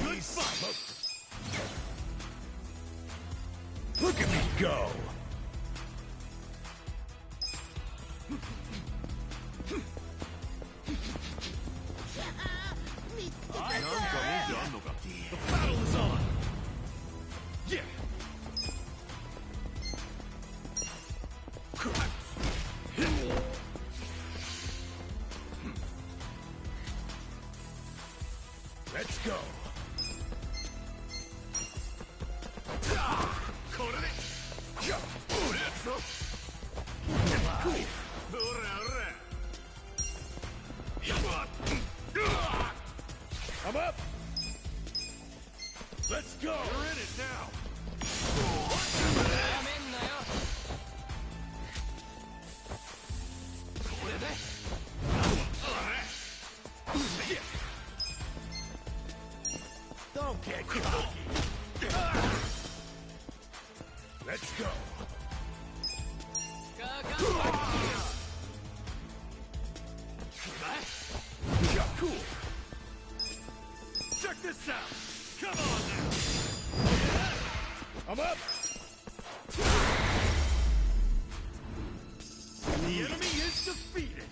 Good fight! Look at me go! The battle is on! Yeah! Let's go! I'm up! Let's go! You're in it now! Don't get cocky! Let's go! Cool! Check this out! Come on now! I'm up! The enemy is defeated!